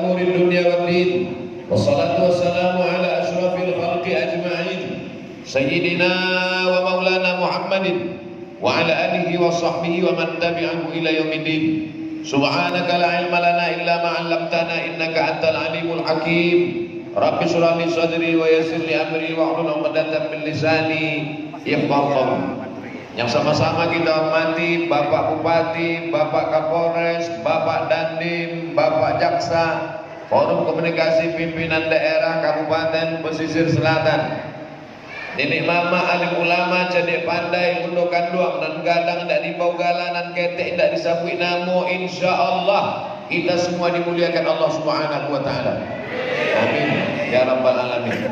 umuri dunya wad din. Wassalatu wassalamu ala asyrafil khalqi ajma'in. Sayyidina wa maulana Muhammadin wa ala alihi wa sahbihi wa man tabi'ahu ila yaumiddin. Subhanaka la ilma lana illa ma 'allamtana innaka antal alimul hakim. Rabbi shrah li sadri wa yassir li amri wa hlul 'uqdatam min lisani yafqahu qawli. Yang sama-sama kita hormati Bapak Bupati, Bapak Kapolres, Bapak Dandim, Bapak Jaksa, Forum Komunikasi Pimpinan Daerah Kabupaten Pesisir Selatan, nenek mama alim ulama cedek pandai mundokan doang dan gadang ndak dibau galanan ketek ndak disapui namo, insyaallah kita semua dimuliakan Allah Subhanahu wa taala. Amin ya rabbal alamin.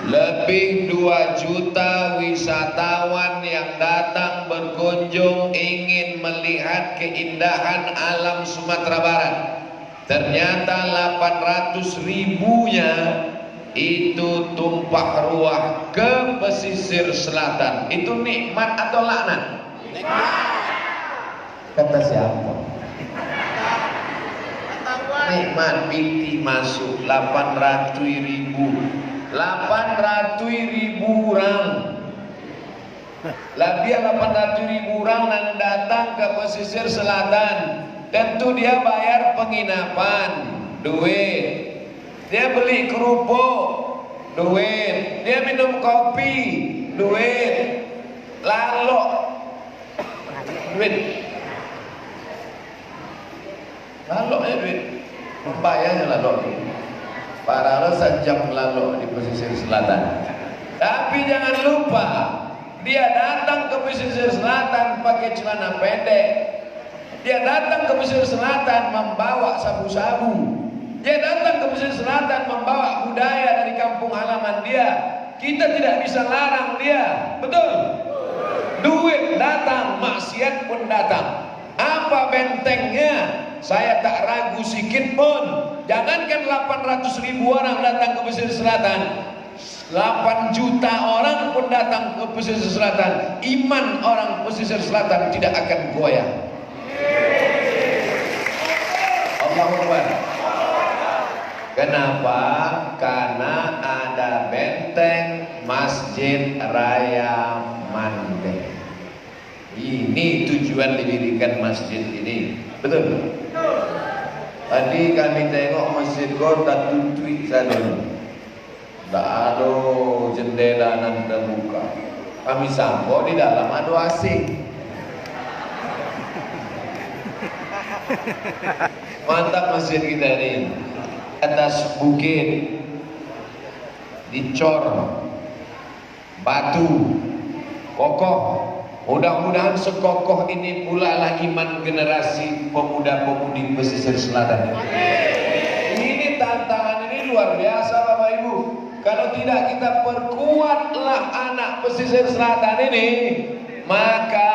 Lebih 2 juta wisatawan yang datang berkunjung ingin melihat keindahan alam Sumatera Barat. Ternyata 800 ribunya itu tumpah ruah ke pesisir selatan. Itu nikmat atau laknat? Nikmat. Kata siapa? Nikmat. Binti masuk 800 ribu orang. Lebih 800 ribu orang yang datang ke pesisir selatan. Tentu dia bayar penginapan, duit. Dia beli kerupuk, duit. Dia minum kopi, duit. Lalu duit. Lalu duit. Bayarnya lalu. Para sejam lalu di pesisir selatan. Tapi jangan lupa, dia datang ke pesisir selatan pakai celana pendek. Dia datang ke pesisir selatan membawa sabu-sabu. Dia datang ke pesisir selatan membawa budaya dari kampung halaman dia. Kita tidak bisa larang dia, betul? Duit datang, maksiat pun datang. Apa bentengnya? Saya tak ragu sedikit pun. Jangankan 800 ribu orang datang ke pesisir selatan, 8 juta orang pun datang ke pesisir selatan, iman orang pesisir selatan tidak akan goyah. Allahu Akbar. Kenapa? Karena ada benteng Masjid Raya Mandeh. Ini tujuan didirikan masjid ini, betul? Tadi kami tengok masjid kota tutui sana, tak ada jendela nan terbuka. Kami sampo di dalam ada AC. Mantap masjid kita ini, atas bukit, dicor batu kokoh. Mudah-mudahan sekokoh ini pula lah iman generasi pemuda-pemudi pesisir selatan. Ini tantangan ini luar biasa Bapak Ibu. Kalau tidak kita perkuatlah anak pesisir selatan ini, maka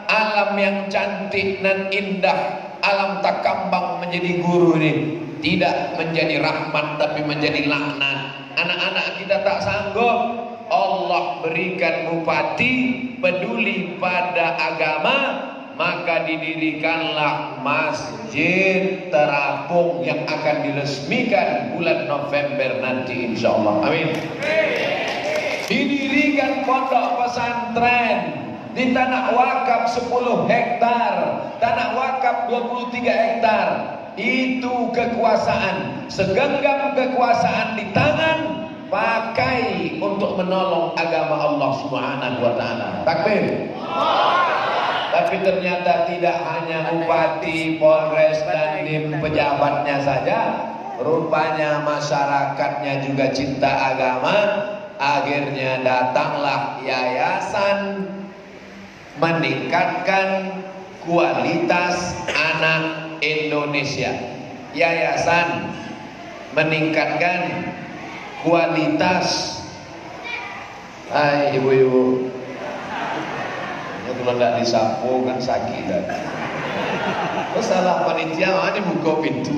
alam yang cantik dan indah, alam takambang menjadi guru ini tidak menjadi rahmat tapi menjadi laknat. Anak-anak kita tak sanggup. Allah berikan bupati peduli pada agama, maka didirikanlah masjid terapung yang akan diresmikan bulan November nanti insyaallah. Amin. Didirikan pondok pesantren di tanah wakaf 10 hektar, tanah wakaf 23 hektar. Itu kekuasaan, segenggam kekuasaan di tangan, pakai untuk menolong agama Allah Subhanahu wa taala. Takbir. Tapi ternyata tidak hanya bupati, polres dan pejabatnya saja, rupanya masyarakatnya juga cinta agama. Akhirnya datanglah yayasan meningkatkan kualitas anak Indonesia. Yayasan meningkatkan kualitas. Hai ibu-ibu, kalau tidak disapu kan sakit. Terus salah panitia mana buka pintu.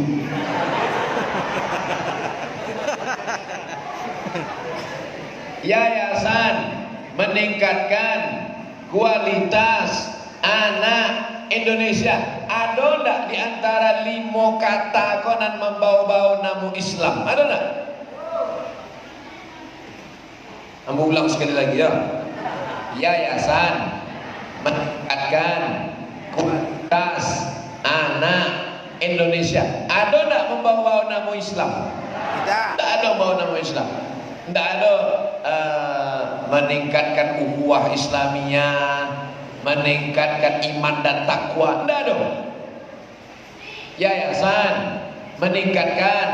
Yayasan meningkatkan kualitas anak Indonesia. Ada ndak di antara 5 kata konan membau-bau nama Islam? Ada ndak? Ambo ulang sekali lagi ya. Yayasan meningkatkan kualitas anak Indonesia. Ada ndak membawa nama Islam? Tidak ada membawa nama Islam. Tidak ada meningkatkan ukhuwah Islamiyah, meningkatkan iman dan takwa. Tidak ada. Yayasan meningkatkan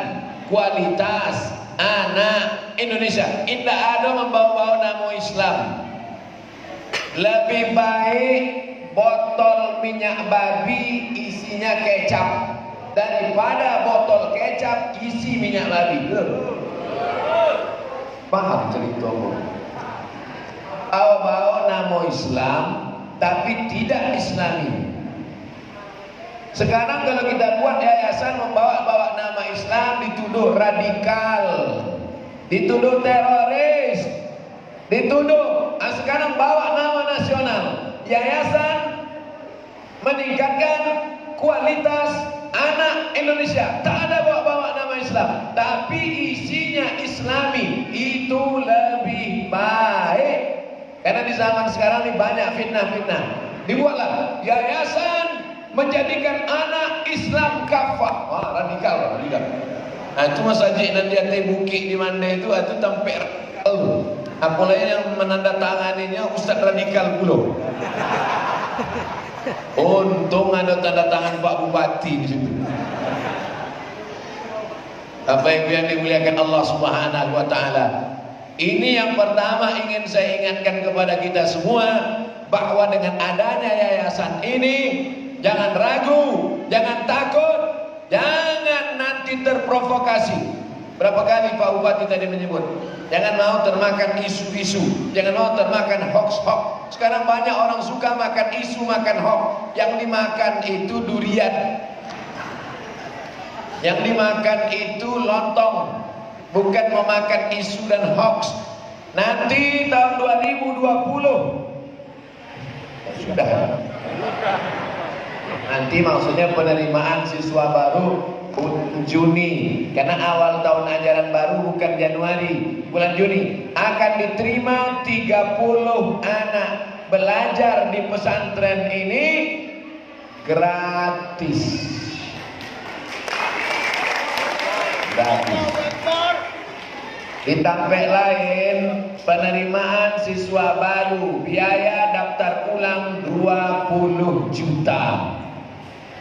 kualitas anak Indonesia. Tidak ada membawa nama Islam. Lebih baik botol minyak babi isinya kecap daripada botol kecap isi minyak babi. Paham cerita mu? Bawa nama Islam tapi tidak Islami. Sekarang kalau kita buat yayasan membawa nama Islam, dituduh radikal, dituduh teroris, dituduh. Sekarang bawa nama nasional. Yayasan meningkatkan kualitas anak Indonesia. Tak ada bawa-bawa nama Islam, tapi isinya Islami. Itu lebih baik. Karena di zaman sekarang ini banyak fitnah-fitnah. Dibuatlah yayasan menjadikan anak Islam kafah. Wah, radikal. Nah, itu masjid nanti ada bukit di mana itu tampil. Apalagi yang menandatanganinya Ustaz radikal pula. Untung ada tanda tangan Pak Bupati di situ. Apa yang dimuliakan Allah Subhanahu wa taala. Ini yang pertama ingin saya ingatkan kepada kita semua, bahwa dengan adanya yayasan ini jangan ragu, jangan takut, jangan nanti terprovokasi. Berapa kali Pak Bupati tadi menyebut, jangan mau termakan isu-isu, jangan mau termakan hoax-hoax. Sekarang banyak orang suka makan isu, makan hoax. Yang dimakan itu durian, yang dimakan itu lontong, bukan memakan isu dan hoax. Nanti tahun 2020 sudah. Nanti maksudnya penerimaan siswa baru Juni, karena awal tahun ajaran baru bukan Januari, bulan Juni akan diterima 30 anak belajar di pesantren ini gratis. Ditambah lain penerimaan siswa baru, biaya daftar ulang 20 juta.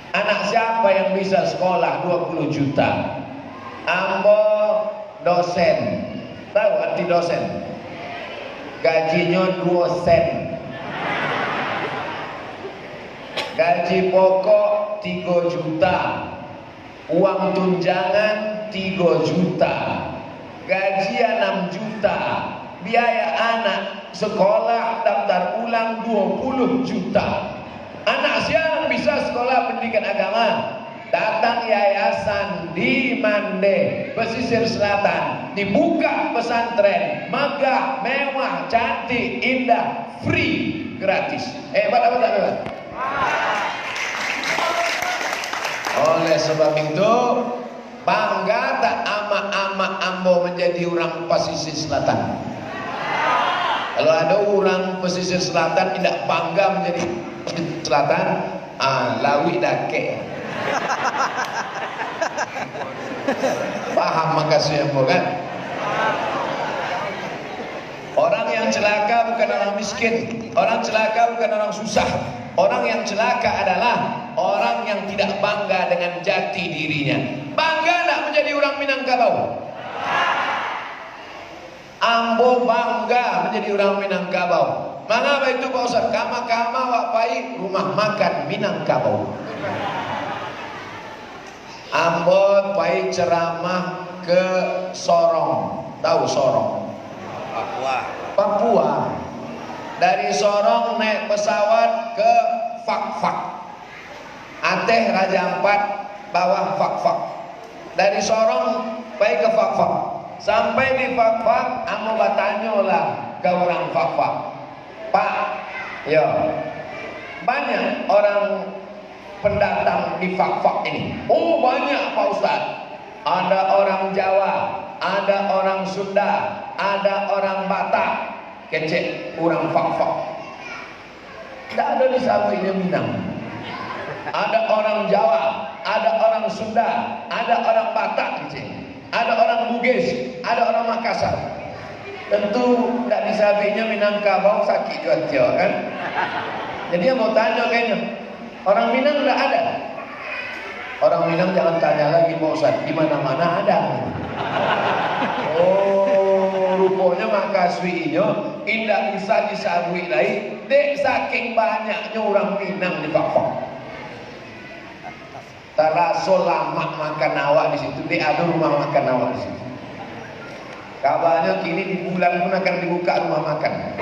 Anak siapa yang bisa sekolah 20 juta? Ambo dosen. Tahu arti dosen? Gajinya 2 sen. Gaji pokok 3 juta. Uang tunjangan 3 juta. Gaji 6 juta. Biaya anak sekolah daftar ulang 20 juta. Anak siapa bisa sekolah pendidikan agama? Datang yayasan di Mande, pesisir selatan, dibuka pesantren, megah, mewah, cantik, indah, free, gratis. Hebat apa tak hebat? Oleh sebab itu, bangga tak ama-ama ambo menjadi orang pesisir selatan? Kalau ada orang pesisir selatan tidak bangga menjadi pesisir selatan, lawi dake. Paham makasih ambo kan? Orang yang celaka bukan orang miskin, orang celaka bukan orang susah. Orang yang celaka adalah orang yang tidak bangga dengan jati dirinya. Bangga tak menjadi orang Minangkabau? Ambo bangga menjadi orang Minangkabau. Mengapa itu Pak Ustaz? Kama-kama wak pai rumah makan Minangkabau. Ambo pai ceramah ke Sorong. Tahu Sorong? Papua. Dari Sorong naik pesawat ke Fak-Fak. Aceh Raja Ampat bawah Fak-Fak. Dari Sorong pai ke Fak-Fak. Sampai di Fak-Fak, amo bertanya lah ke orang Fak-Fak, Pak, ya banyak orang pendatang di Fak-Fak ini? Oh banyak Pak Ustaz. Ada orang Jawa, ada orang Sunda, ada orang Batak, kecek orang Fak-Fak. Tidak ada di sampingnya Minang. Ada orang Jawa, ada orang Sunda, ada orang Batak, kecek. Ada orang Bugis, ada orang Makassar. Tentu tidak di sampingnya Minangkabau sakit juga kan. Jadi yang mau tanya kayaknya, orang Minang tidak ada. Orang Minang jangan tanya lagi Pak Ustaz, di mana-mana ada. Oh, rupanya Makaswinya tidak bisa disabui lagi. Dek saking banyaknya orang Minang di Fak-Fak. Taraso lama makan awak di situ, dek ada rumah makan awak di situ. Kabarnya kini di bulan pun akan dibuka rumah makan.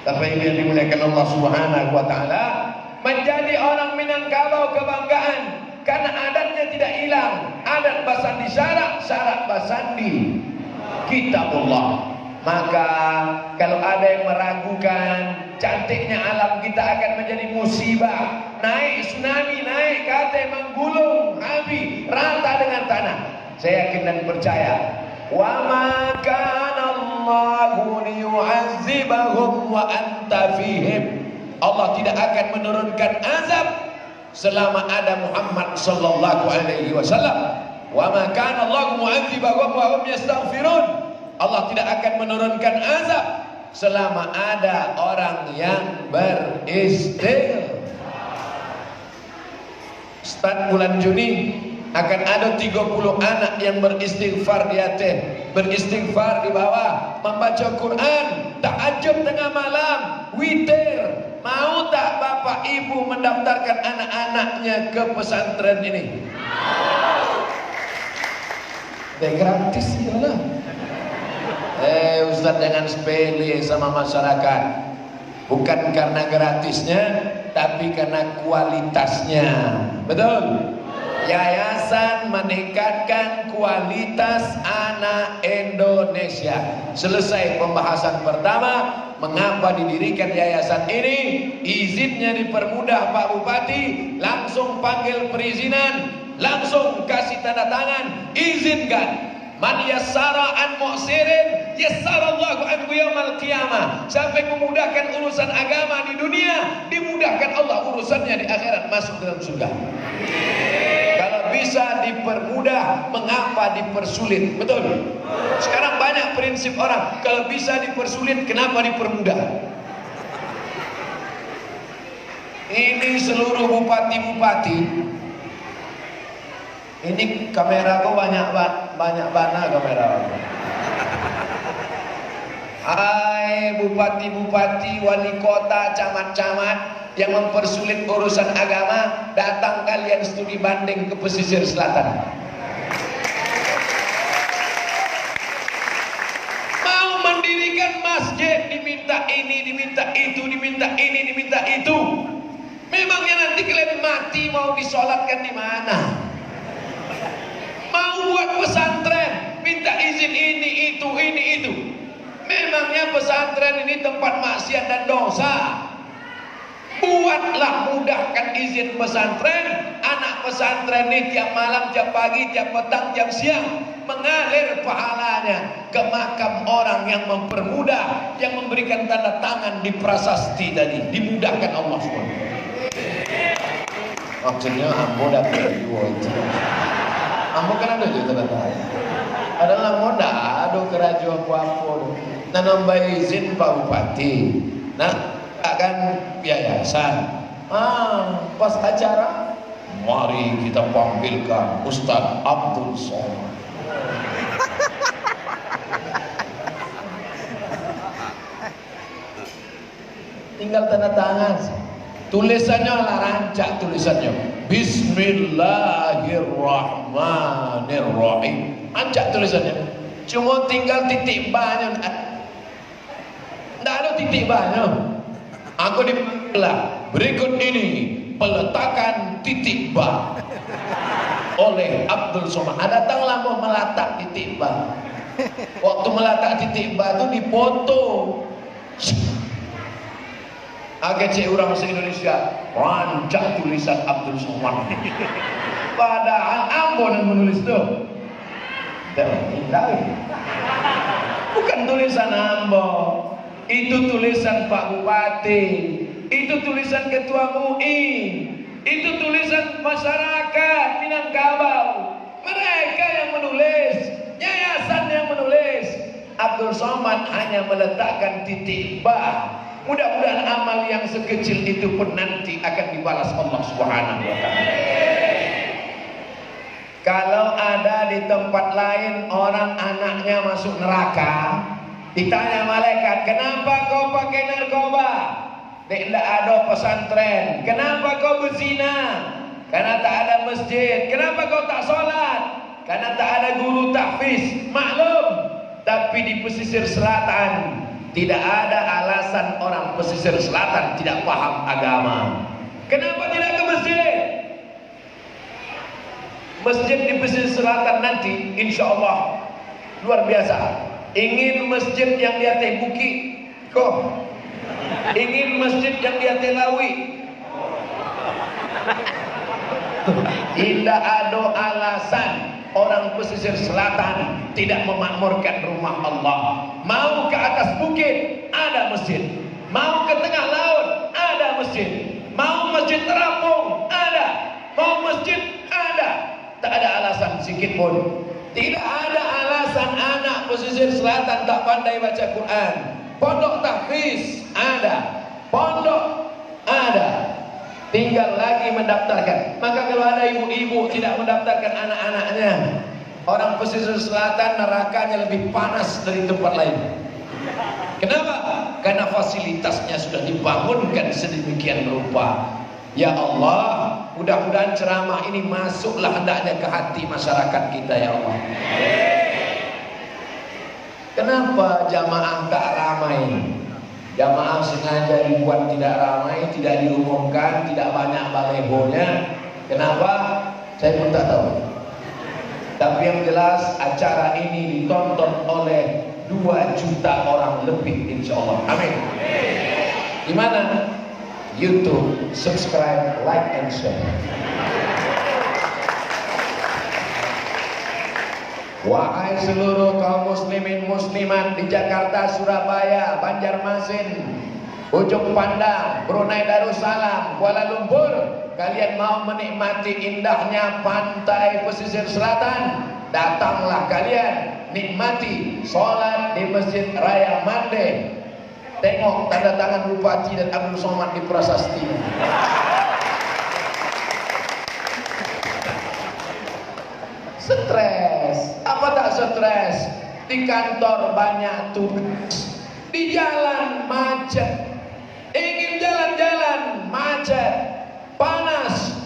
Tapi yang dimuliakan Allah Subhanahu wa taala, menjadi orang Minangkabau kebanggaan karena adatnya tidak hilang. Adat Basandi syarat, syarat Basandi kitabullah. Maka kalau ada yang meragukan cantiknya alam kita akan menjadi musibah. Naik tsunami, naik kate menggulung, habis rata dengan tanah. Saya yakin dan percaya. Wa ma kana Allahu liyu'azzibahum wa anta fihim. Allah tidak akan menurunkan azab selama ada Muhammad sallallahu alaihi wasallam. Wa ma kana Allahu mu'azzibahum wa hum yastaghfirun. Allah tidak akan menurunkan azab selama ada orang yang beristighfar. Start bulan Juni akan ada 30 anak yang beristighfar di atas, beristighfar di bawah, membaca Quran, tahajud tengah malam, witir. Mau tak bapak ibu mendaftarkan anak-anaknya ke pesantren ini? Gratis ya lah. Ustaz jangan sepele sama masyarakat. Bukan karena gratisnya, tapi karena kualitasnya. Betul? Yayasan meningkatkan kualitas anak Indonesia. Selesai pembahasan pertama, mengapa didirikan yayasan ini? Izinnya dipermudah Pak Bupati, langsung panggil perizinan, langsung kasih tanda tangan, izinkan. Man yassara an mu'sirin yassarallahu anhu yaumal qiyamah. Sampai memudahkan urusan agama di dunia, dimudahkan Allah urusannya di akhirat, masuk dalam surga. Kalau bisa dipermudah, mengapa dipersulit? Betul. Sekarang banyak prinsip orang, kalau bisa dipersulit, kenapa dipermudah? Ini seluruh bupati-bupati. Ini kamera kok banyak bana kamera. Hai bupati-bupati, wali kota, camat-camat yang mempersulit urusan agama, datang kalian studi banding ke pesisir selatan. Mau mendirikan masjid, diminta ini, diminta itu, diminta ini, diminta itu. Memangnya nanti kalian mati mau disolatkan di mana? Mau buat pesantren, minta izin ini, itu, ini, itu. Memangnya pesantren ini tempat maksiat dan dosa? Buatlah, mudahkan izin pesantren. Anak pesantren ini tiap malam, tiap pagi, tiap petang, tiap siang mengalir pahalanya ke makam orang yang mempermudah, yang memberikan tanda tangan di prasasti tadi. Dimudahkan Allah SWT. Maksudnya ambo dapat itu. Ambo kan ada juga tanda tangan. Adalah moda, ada kerajaan apa-apa. Nah, nambah izin Pak Bupati. Nah, akan yayasan. Pas acara, mari kita panggilkan Ustaz Abdul Somad. Tinggal tanda tangan. Tulisannya lah rancak tulisannya. Bismillahirrahmanirrahim. Rancak tulisannya. Cuma tinggal titik banyak. Tidak ada titik banyak. Aku dibilang berikut ini peletakan titik ba oleh Abdul Somad. Datanglah mau meletak titik ba. Waktu meletak titik ba itu dipoto. Agak cek orang se-Indonesia rancak tulisan Abdul Somad. Padahal Ambon yang menulis itu. Bukan tulisan Ambon, itu tulisan Pak Bupati, itu tulisan Ketua MUI, itu tulisan masyarakat Minangkabau. Mereka yang menulis, yayasan yang menulis. Abdul Somad hanya meletakkan titik ba. Mudah-mudahan amal yang sekecil itu pun nanti akan dibalas Allah Subhanahu wa taala. Kalau ada di tempat lain orang anaknya masuk neraka, ditanya malaikat, "Kenapa kau pakai narkoba?" Tidak ada pesantren. "Kenapa kau berzina?" Karena tak ada masjid. "Kenapa kau tak sholat?" Karena tak ada guru tahfiz. Maklum. Tapi di pesisir selatan tidak ada alasan orang pesisir selatan tidak paham agama. Kenapa tidak ke masjid? Masjid di pesisir selatan nanti insya Allah luar biasa. Ingin masjid yang di atas bukit kok? Ingin masjid yang di atas lawi? Tidak ada alasan orang pesisir selatan tidak memakmurkan rumah Allah. Mau ke atas bukit ada masjid, mau ke tengah laut ada masjid, mau masjid terapung ada, mau masjid ada. Tak ada alasan sedikit pun. Tidak ada alasan anak pesisir selatan tak pandai baca Quran. Pondok tahfiz ada, pondok ada, tinggal lagi mendaftarkan. Maka kalau ada ibu-ibu tidak mendaftarkan anak-anaknya, orang pesisir selatan nerakanya lebih panas dari tempat lain. Kenapa? Karena fasilitasnya sudah dibangunkan sedemikian rupa. Ya Allah, mudah-mudahan ceramah ini masuklah hendaknya ke hati masyarakat kita ya Allah. Kenapa jamaah tak ramai? Jamaah sengaja dibuat tidak ramai, tidak diumumkan, tidak banyak balehonya. Kenapa? Saya pun tak tahu. Tapi yang jelas acara ini ditonton oleh 2 juta orang lebih insya Allah. Amin. Di mana? YouTube, subscribe, like, and share. Wahai seluruh kaum muslimin muslimat di Jakarta, Surabaya, Banjarmasin, Ujung Pandang, Brunei Darussalam, Kuala Lumpur, kalian mau menikmati indahnya pantai pesisir selatan? Datanglah kalian nikmati sholat di Masjid Raya Mande. Tengok tanda tangan Bupati dan Abdul Somad di prasasti. Stres? Apa tak stres? Di kantor banyak tugas, di jalan macet, ingin jalan-jalan macet, panas,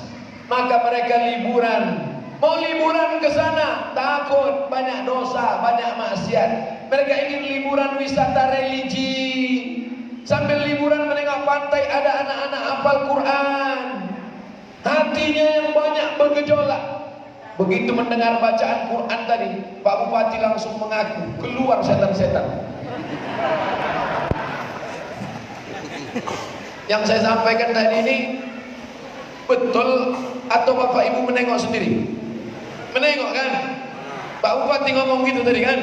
maka mereka liburan. Mau liburan ke sana takut banyak dosa, banyak maksiat. Mereka ingin liburan wisata religi, sambil liburan menengok pantai ada anak-anak hafal Quran. Hatinya yang banyak bergejolak. Begitu mendengar bacaan Quran tadi, Pak Bupati langsung mengaku keluar setan-setan. Yang saya sampaikan tadi ini betul atau Bapak Ibu menengok sendiri? Menengok kan? Pak Bupati ngomong gitu tadi kan?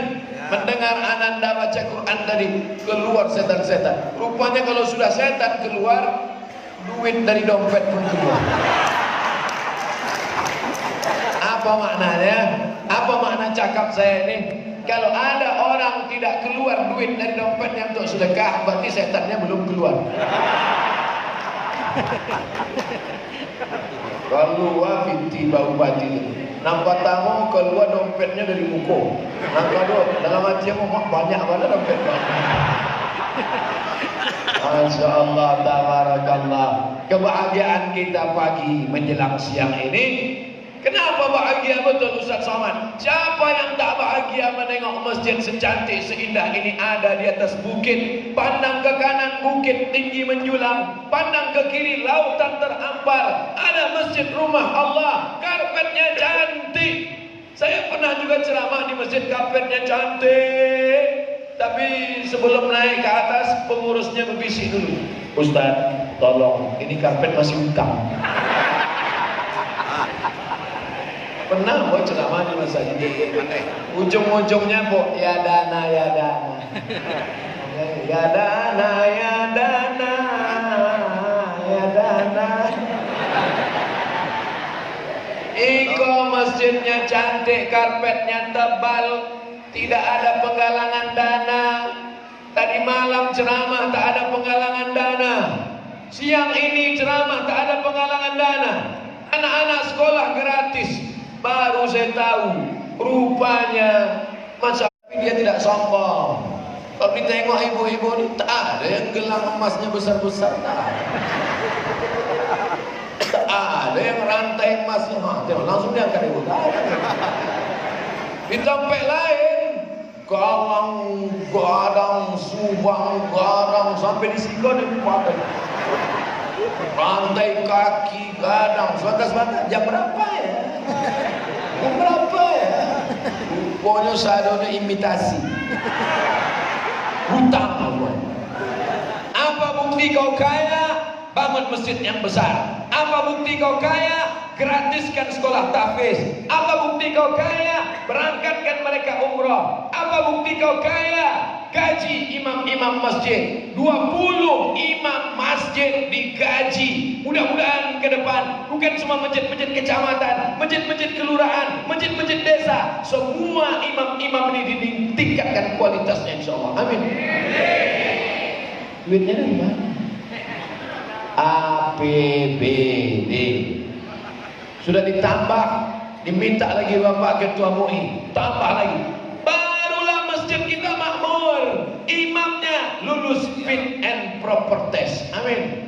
Mendengar Ananda baca Quran tadi, keluar setan-setan. Rupanya kalau sudah setan keluar, duit dari dompet pun keluar. Apa maknanya? Apa makna cakap saya ini? Kalau ada orang tidak keluar duit dari dompetnya untuk sedekah, berarti setannya belum keluar. Keluar binti Pak Bupati itu. Nampak tamu keluar dompetnya dari muka. Nampak doh dalam hati mak banyak mana dompetnya. Masya Allah, tabarakallah. Kebahagiaan kita pagi menjelang siang ini. Kenapa bahagia betul Ustaz Somad? Siapa yang tak bahagia menengok masjid secantik seindah ini ada di atas bukit? Pandang ke kanan bukit tinggi menjulang, pandang ke kiri lautan terhampar. Ada masjid rumah Allah, karpetnya cantik. Saya pernah juga ceramah di masjid, karpetnya cantik. Tapi sebelum naik ke atas pengurusnya berbisik dulu, Ustaz, tolong, ini karpet masih utang. Pernah buat ceramah di masa ini. Ujung-ujungnya bu, ya dana, ya dana. Ya dana, ya dana, ya dana. Iko masjidnya cantik, karpetnya tebal, tidak ada penggalangan dana. Tadi malam ceramah tak ada penggalangan dana. Siang ini ceramah tak ada penggalangan dana. Anak-anak sekolah gratis. Baru saya tahu rupanya masa dia tidak sombong. Kalau ditengok ibu-ibu ini tak ada yang gelang emasnya besar-besar, tak ada. Tak ada yang rantai emasnya, langsung diangkat ibu. Di tempat lain galang, gadang, subang, gadang sampai di siko di pakai. Rantai kaki, gadang, sebatas-batas. Jam berapa ya? Jam berapa ya? Pokoknya saya ada imitasi. Hutang Allah. Apa bukti kau kaya? Bangun masjid yang besar. Apa bukti kau kaya? Gratiskan sekolah tahfiz. Apa bukti kau kaya? Berangkatkan mereka umrah. Apa bukti kau kaya? Gaji imam-imam masjid. 20 imam masjid digaji. Mudah-mudahan ke depan bukan cuma masjid-masjid kecamatan, masjid-masjid kelurahan, masjid-masjid desa, semua imam-imam ini ditingkatkan kualitasnya insyaallah. Amin. Duitnya dari mana? APBD. Sudah ditambah, diminta lagi Bapak Ketua MUI, tambah lagi. Barulah masjid kita makmur. Imamnya lulus fit and proper test. Amin.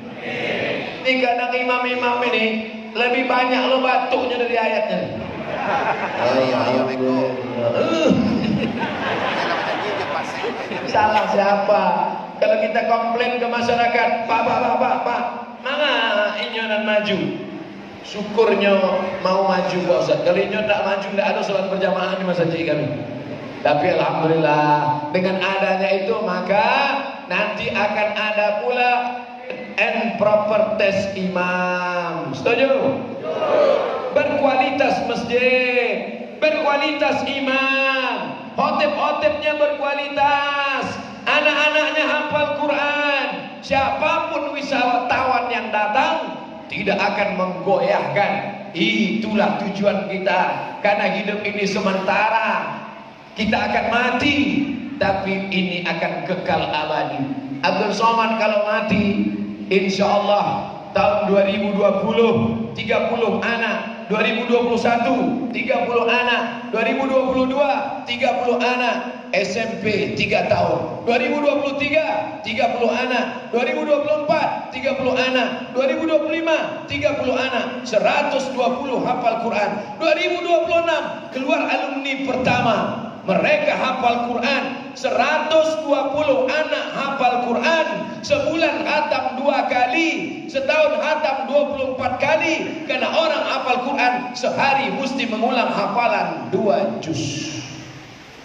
Ini kadang imam-imam ini lebih banyak lo batuknya dari ayatnya. Salah siapa? Kalau kita komplain ke masyarakat, Pak, mana inyonan maju? Syukurnya mau maju Pak Ustaz. Kalau inyon tak maju, tidak ada salat berjamaah di masjid kami. Tapi alhamdulillah dengan adanya itu maka nanti akan ada pula and proper test imam. Setuju? Berkualitas masjid, berkualitas imam, khotib-khotibnya berkualitas, anak-anaknya hafal Quran. Siapapun wisatawan yang datang tidak akan menggoyahkan. Itulah tujuan kita. Karena hidup ini sementara, kita akan mati, tapi ini akan kekal abadi. Abdul Somad kalau mati, insya Allah tahun 2020 30 anak, 2021 30 anak, 2022 30 anak, SMP 3 tahun, 2023 30 anak, 2024 30 anak, 2025 30 anak, 120 hafal Quran, 2026 keluar alumni pertama. Mereka hafal Quran, 120 anak hafal Quran, sebulan khatam 2 kali, setahun khatam 24 kali. Karena orang hafal Quran sehari mesti mengulang hafalan 2 juz.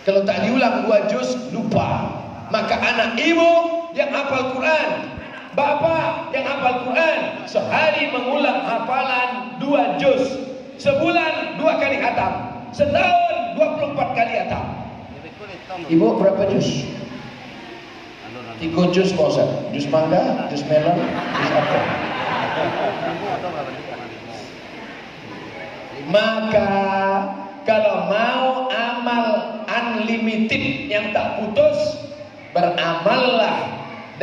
Kalau tak diulang 2 juz lupa. Maka anak ibu yang hafal Quran, bapak yang hafal Quran, sehari mengulang hafalan 2 juz, sebulan 2 kali khatam, setahun 24 kali khatam. Ibu berapa juz? 3 juz Pak Ustaz. Juz mangga, juz melon, juz apa? Maka kalau mau amal unlimited yang tak putus, beramallah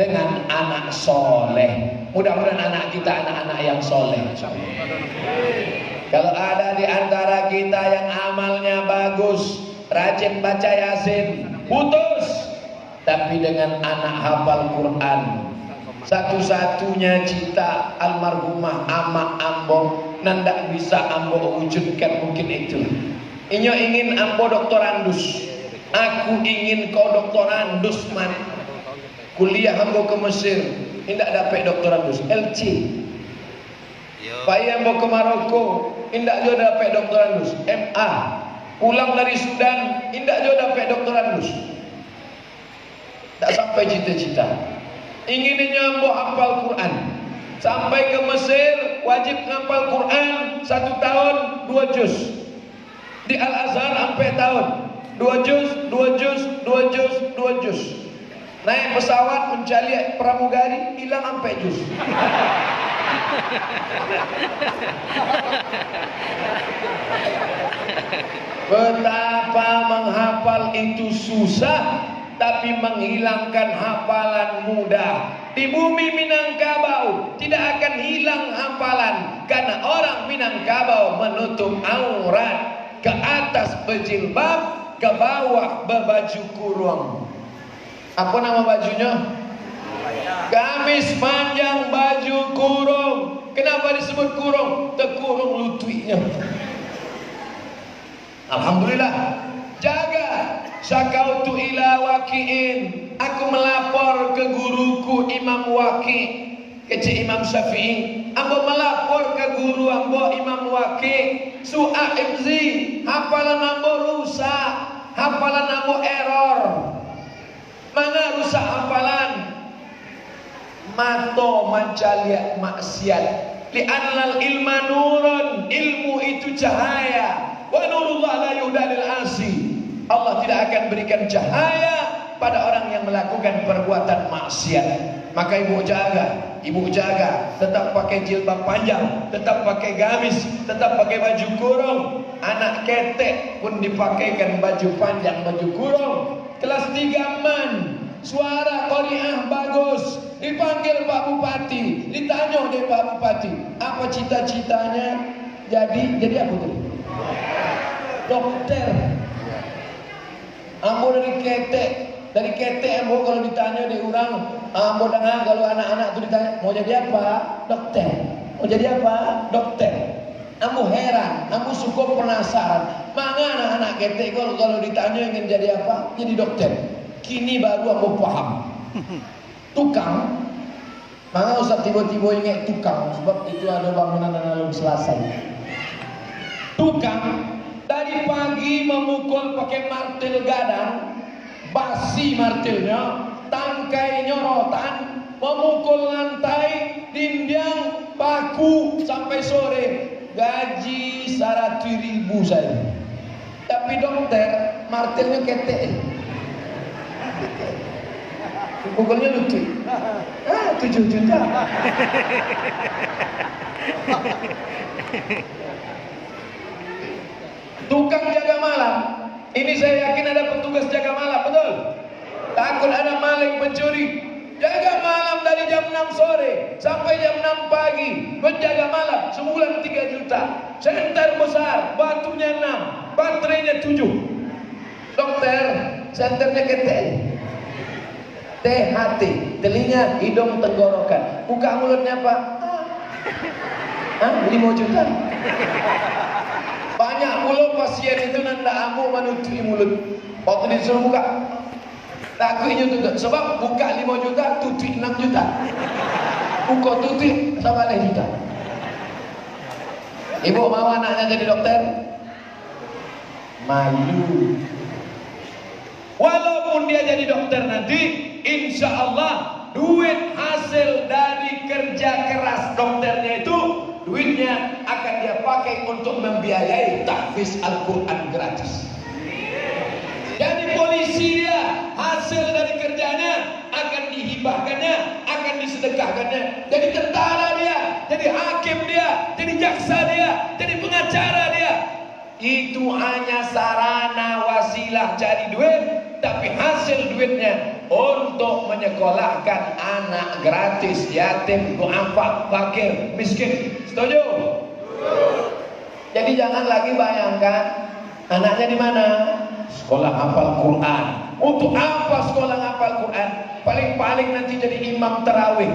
dengan anak soleh. Mudah-mudahan anak kita anak-anak yang soleh. Kalau ada di antara kita yang amalnya bagus, rajin baca Yasin, putus, tapi dengan anak hafal Quran, satu-satunya cita almarhumah ama ambo nandak bisa ambo wujudkan mungkin itu. Inyo ingin ambo doktorandus, aku ingin kau doktorandus man. Kuliah ambo ke Mesir, indak dapat doktorandus, LC. Payah ambo ke Maroko, indak juga dapat doktorandus, MA. Pulang dari Sudan, indak juga dapat doktorandus. Tak sampai cita-cita. Ingin nyambo hafal Quran. Sampai ke Mesir wajib ngapal Quran 1 tahun 2 juz. Di Al-Azhar sampai tahun 2 juz, 2 juz, 2 juz, 2 juz. Naik pesawat mencari pramugari hilang sampai juz. Betapa menghafal itu susah, tapi menghilangkan hafalan mudah. Di bumi Minangkabau tidak akan hilang hafalan, karena orang Minangkabau menutup aurat, ke atas berjilbab, ke bawah berbaju kurung. Apa nama bajunya? Gamis panjang baju kurung. Kenapa disebut kurung? Terkurung lututnya. Alhamdulillah. Jaga. Syakautu ila waqi'in. Aku melapor ke guruku Imam Waqi', kecil Imam Syafi'i. Ambo melapor ke guru ambo Imam Waqi'. Su'a ibzi, hafalan ambo rusak, hafalan ambo error. Mana rusak hafalan? Mato mencari maksiat. Li'annal ilma nurun, ilmu itu cahaya. Wa nurullah la yuhdalil asi. Allah tidak akan berikan cahaya pada orang yang melakukan perbuatan maksiat. Maka ibu jaga, tetap pakai jilbab panjang, tetap pakai gamis, tetap pakai baju kurung. Anak ketek pun dipakaikan baju panjang, baju kurung. Kelas 3 man, suara qari'ah bagus, dipanggil Pak Bupati, ditanya oleh Pak Bupati, apa cita-citanya? Jadi apa tadi? Dokter. Ambo dari ketek ambo kalau ditanya di orang, ambo dengar kalau anak-anak itu ditanya mau jadi apa? Dokter. Mau jadi apa? Dokter. Ambo heran, ambo suka penasaran. Mana anak-anak ketek kalau ditanya ingin jadi apa? Jadi dokter. Kini baru ambo paham. Tukang. Mana usah tiba-tiba ingat tukang, sebab itu ada bangunan yang belum selesai. Tukang dari pagi memukul pakai martil gadang, basi martilnya, tangkai nyorotan, memukul lantai, dinding, paku sampai sore. Gaji 100.000 saya. Tapi dokter martilnya ketek. Pukulnya lucu. 7 juta. Tukang jaga malam. Ini saya yakin ada petugas jaga malam, betul? Takut ada maling pencuri. Jaga malam dari jam 6 sore sampai jam 6 pagi. Menjaga malam sebulan 3 juta. Senter besar, batunya 6, baterainya 7. Dokter, senternya ketek. THT, telinga, hidung, tenggorokan. Buka mulutnya Pak. 5 juta. Banyak mulut pasien itu nanda amuk menutupi mulut. Waktu disuruh buka, takutnya tutup. Sebab buka 5 juta, tutup 6 juta. Buka tutup sama 5 juta. Ibu mau anaknya jadi dokter? Malu. Walaupun dia jadi dokter nanti, insya Allah duit hasil dari kerja keras dokternya itu, duitnya akan dia pakai untuk membiayai tahfiz Al-Quran gratis. Jadi polisi dia, hasil dari kerjanya akan dihibahkannya, akan disedekahkannya. Jadi tentara dia, jadi hakim dia, jadi jaksa dia, jadi pengacara dia. Itu hanya sarana wasilah cari duit, tapi hasil duitnya untuk menyekolahkan anak gratis, yatim, du'afa, fakir, miskin. Setuju? Jadi jangan lagi bayangkan anaknya di mana? Sekolah hafal Quran. Untuk apa sekolah hafal Quran? Paling-paling nanti jadi imam tarawih.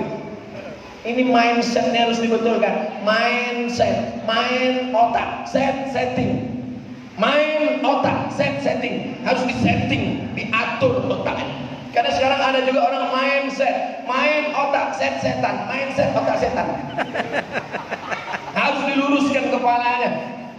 Ini mindsetnya harus dibetulkan. Mindset, main otak, setting. Main otak, setting. Harus disetting, diatur otaknya. Karena sekarang ada juga orang mindset, main otak, setan, mindset otak setan. Harus diluruskan kepalanya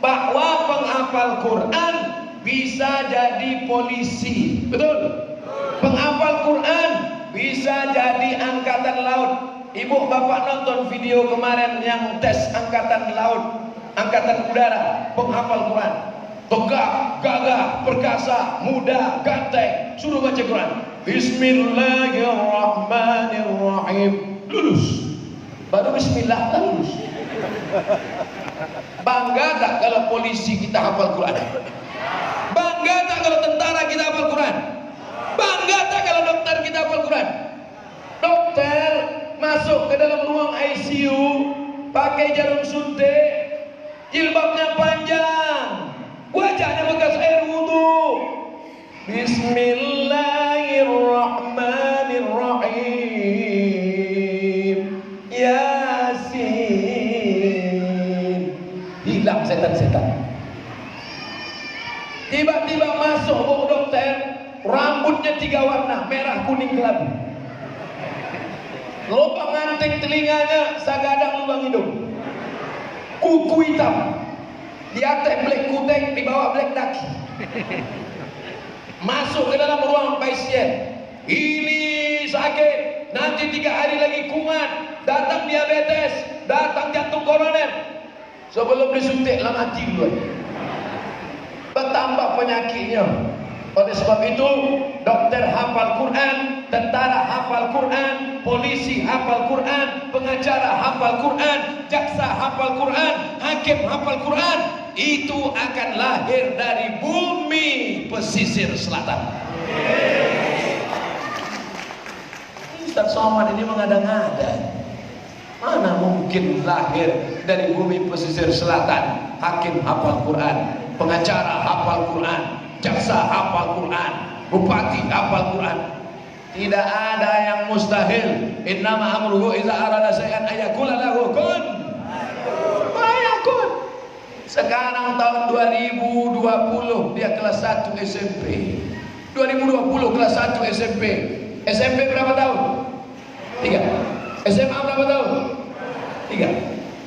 bahwa penghafal Quran bisa jadi polisi, betul? Penghafal Quran bisa jadi angkatan laut. ibu bapak nonton video kemarin yang tes angkatan laut, angkatan udara, penghafal Quran. Tegak, gagah, perkasa, muda, ganteng, suruh baca Quran. Bismillahirrahmanirrahim. Lulus. Baru bismillah lulus. Bangga tak kalau polisi kita hafal Quran? Bangga tak kalau tentara kita hafal Quran? Bangga tak kalau dokter kita hafal Quran? Dokter masuk ke dalam ruang ICU pakai jarum suntik, jilbabnya panjang, wajahnya bekas air wudhu. Bismillahirrahmanirrahim. Yasin. Hilang setan-setan. Tiba-tiba masuk bu dokter, rambutnya 3 warna, merah, kuning, kelabu. Lubang anting telinganya, sagadang lubang hidung. Kuku hitam. Di atas black kutek, di bawah black daki. Masuk ke dalam ruang pasien. Ini sakit, nanti 3 hari lagi kumat, datang diabetes, datang jantung koroner. Sebelum disuntik lah mati duluan. Bertambah penyakitnya. Oleh sebab itu, dokter hafal Quran, tentara hafal Quran, polisi hafal Quran, pengacara hafal Quran, jaksa hafal Quran, hakim hafal Quran. Itu akan lahir dari bumi pesisir selatan. Ustaz Somad ini mengada-ngada. Mana mungkin lahir dari bumi pesisir selatan? Hakim hafal Quran, pengacara hafal Quran, jaksa hafal Quran, bupati hafal Quran. Tidak ada yang mustahil. Innama amruhu idza arada syai'an ayaqula lahu kun fayakun. Sekarang tahun 2020 dia kelas 1 SMP. 2020 kelas 1 SMP. SMP berapa tahun? 3. SMA berapa tahun? 3.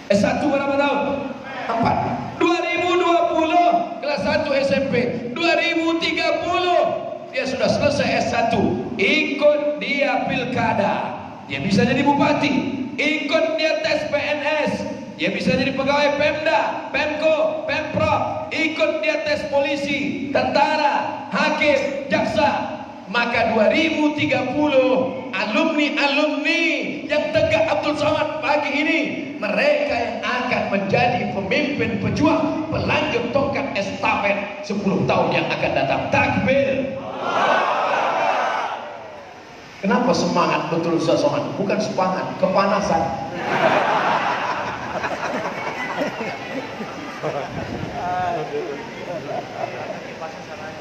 S1 berapa tahun? 4. 2020 kelas 1 SMP. 2030 dia sudah selesai S1. Ikut dia pilkada, dia bisa jadi bupati. Ikut dia tes PNS, dia bisa jadi pegawai Pemda, Pemko, Pemprov. Ikut dia tes polisi, tentara, hakim, jaksa. Maka 2030 alumni-alumni yang tegak Abdul Somad pagi ini, mereka yang akan menjadi pemimpin pejuang, pelanjut tongkat estafet 10 tahun yang akan datang. Takbir. Kenapa semangat betul Ustaz Somad? Bukan semangat, kepanasan.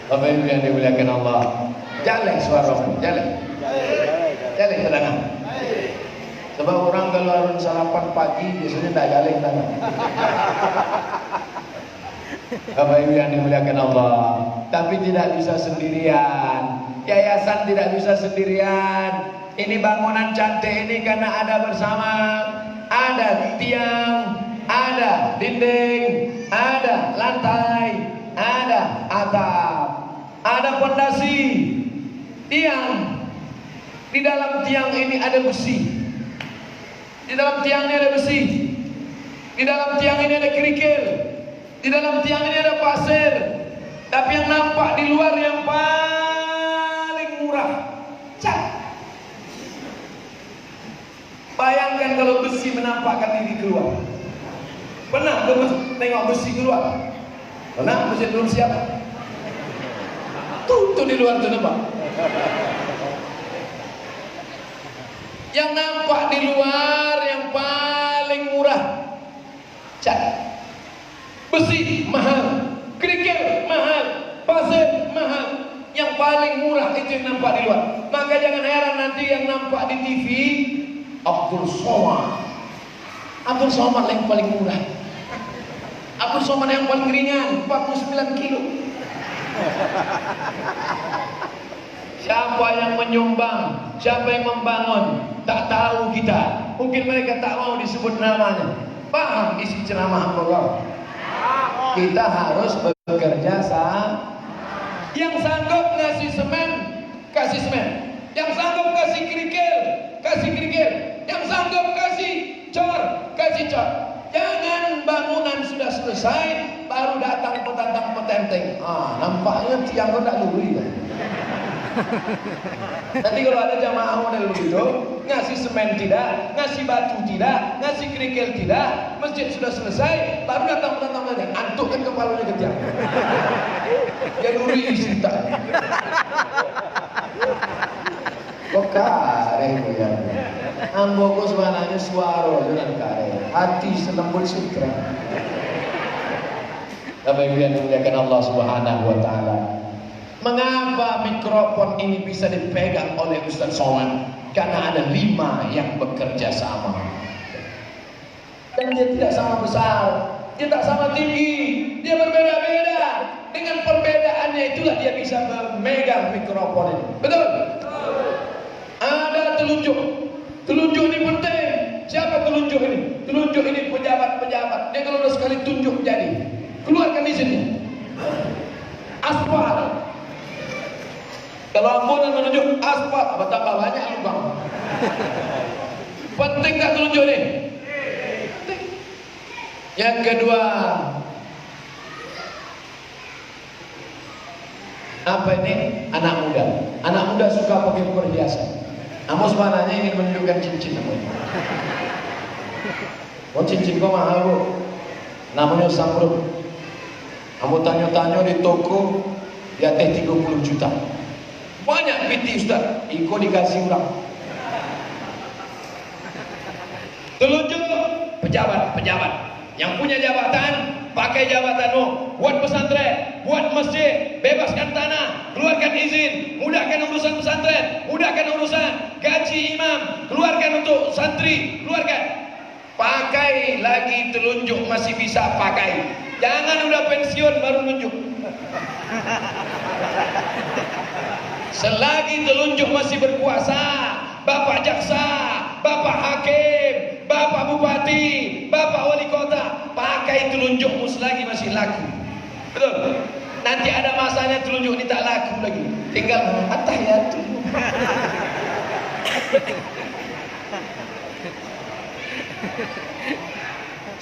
Bapak Ibu yang dimuliakan Allah, jalan suara, jalan tenang. Sebab orang kalau harus sarapan pagi biasanya tidak jalan tangan. Bapak Ibu yang dimuliakan Allah, tapi tidak bisa sendirian. Yayasan tidak bisa sendirian. Ini bangunan cantik ini karena ada bersama. Ada tiang, ada dinding, ada lantai, ada atap, ada fondasi, tiang. Di dalam tiang ini ada besi. Di dalam tiang ini ada besi. Di dalam tiang ini ada kerikil. Di dalam tiang ini ada pasir. Tapi yang nampak di luar yang paling murah, cat. Bayangkan kalau besi menampakkan diri keluar. Pernah tengok besi keluar? Pernah? Besi belum siap. Tuh di luar tuh nampak. Yang nampak di luar yang paling murah, cat. Besi mahal, kerikil mahal, pasir mahal. Yang paling murah itu yang nampak di luar. Maka jangan heran nanti yang nampak di TV Abdul Somad. Abdul Somad yang paling murah. Abdul Somad yang paling ringan, 49 kilo. Siapa yang menyumbang, siapa yang membangun, tak tahu kita. Mungkin mereka tak mau disebut namanya. Paham isi ceramah Allah? Kita harus bekerja sama. Yang sanggup ngasih semen, kasih semen. Yang sanggup kasih kerikil, kasih kerikil. Yang sanggup kasih cor, kasih cor. Jangan bangunan sudah selesai baru datang petantang petenteng. Nampaknya tiang kau tak luri kan? Nanti kalau ada jamaah model begitu, ngasih semen tidak, ngasih batu tidak, ngasih kerikil tidak, masjid sudah selesai, baru datang petantang petenteng. Antuk kan kepalanya ke tiang. Dia luri isi tak. Kok kare ya? Ambo kok sebenarnya suara jangan kare. Hati selembut sutra. Bapak Ibu yang dimuliakan Allah Subhanahu wa taala. Mengapa mikrofon ini bisa dipegang oleh Ustaz Somad? Karena ada 5 yang bekerja sama. Dan dia tidak sama besar, dia tak sama tinggi, dia berbeda-beda. Dengan perbedaannya itulah dia bisa memegang mikrofon ini. Betul? Ada telunjuk. Telunjuk ini penting. Siapa telunjuk ini? Telunjuk ini pejabat-pejabat. Dia kalau udah sekali tunjuk jadi. Keluarkan izinnya. Aspal. Kalau ambunan menunjuk aspal, apa tambah banyak lubang. Penting tak telunjuk ini? Penting. Yang kedua, apa ini? Anak muda. Anak muda suka pakai perhiasan. Namun sebenarnya ingin menunjukkan cincin. Oh cincin kok mahal bu? Namanya samruk. Kamu tanya-tanya di toko, di atas 30 juta. Banyak piti Ustaz, Iko dikasih orang. Telunjuk pejabat-pejabat yang punya jabatan, pakai jabatanmu, buat pesantren, buat masjid, bebaskan tanah, keluarkan izin, mudahkan urusan pesantren, mudahkan urusan gaji imam, keluarkan untuk santri, keluarkan. Pakai lagi telunjuk masih bisa pakai. Jangan udah pensiun baru nunjuk. Selagi telunjuk masih berkuasa, Bapak jaksa, Bapak hakim, Bapak bupati, Bapak wali kota, pakai telunjukmu selagi masih laku. Betul? Nanti ada masanya telunjuk ini tak laku lagi. Tinggal atahiyatu.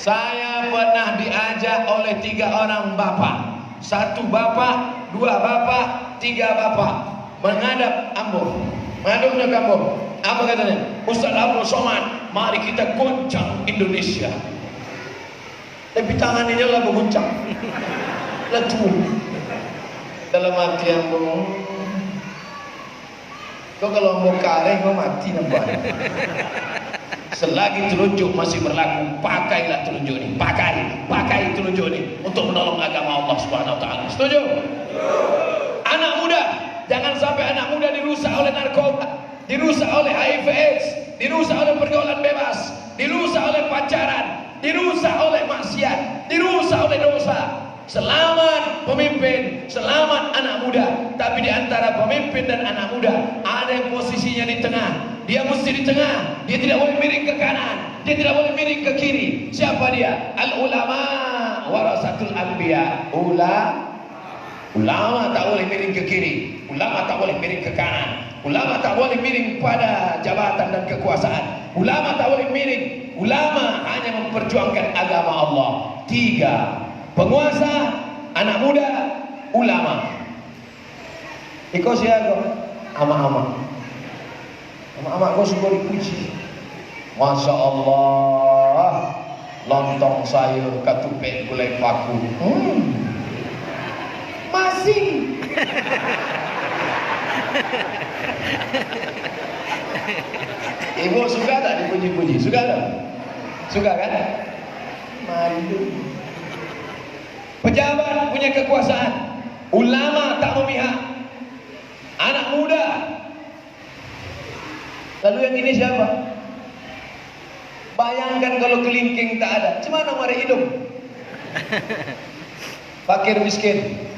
Saya pernah diajak oleh 3 orang bapak. 1 bapak, 2 bapak, 3 bapak menghadap Ambo. Menghadapnya ke Ambo. Apa katanya? Ustaz Abdul Somad, mari kita goncang Indonesia. Tapi tangannya lah berguncang. Letu. Dalam hati Ambo. Kau kalau mau kare, kau mati nampak. Selagi telunjuk masih berlaku, pakailah telunjuk ini. Pakai telunjuk ini untuk menolong agama Allah Subhanahu wa taala. Setuju? Anak muda, jangan sampai anak muda dirusak oleh narkoba, dirusak oleh HIV/AIDS, dirusak oleh pergaulan bebas, dirusak oleh pacaran, dirusak oleh maksiat, dirusak oleh dosa. Selamat pemimpin, selamat anak muda. Tapi di antara pemimpin dan anak muda ada yang posisinya di tengah. Dia mesti di tengah. Dia tidak boleh miring ke kanan, dia tidak boleh miring ke kiri. Siapa dia? Al ulama warasatul anbiya. Ulama tak boleh miring ke kiri, ulama tak boleh miring ke kanan, ulama tak boleh miring pada jabatan dan kekuasaan, ulama tak boleh miring. Ulama hanya memperjuangkan agama Allah. 3, penguasa, anak muda, ulama. Iko siapa? Ama-ama. Ama-ama kau suka dipuji. Masya Allah, lontong sayur ketupet gulai paku. Masih. Ibu suka tak dipuji-puji? Suka tak? Suka kan? Mari. Pejabat punya kekuasaan, ulama tak memihak, anak muda. Lalu yang ini siapa? Bayangkan kalau kelingking tak ada, gimana mari hidup? Fakir miskin.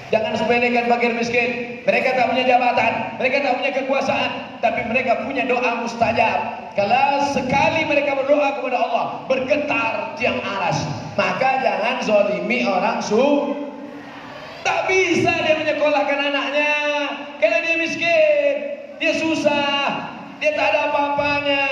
Jangan sepelekan fakir miskin. Mereka tak punya jabatan, mereka tak punya kekuasaan, tapi mereka punya doa mustajab. Kalau sekali mereka berdoa kepada Allah, bergetar tiang aras. Maka jangan zalimi orang tak bisa dia menyekolahkan anaknya karena dia miskin, dia susah, dia tak ada apa-apanya.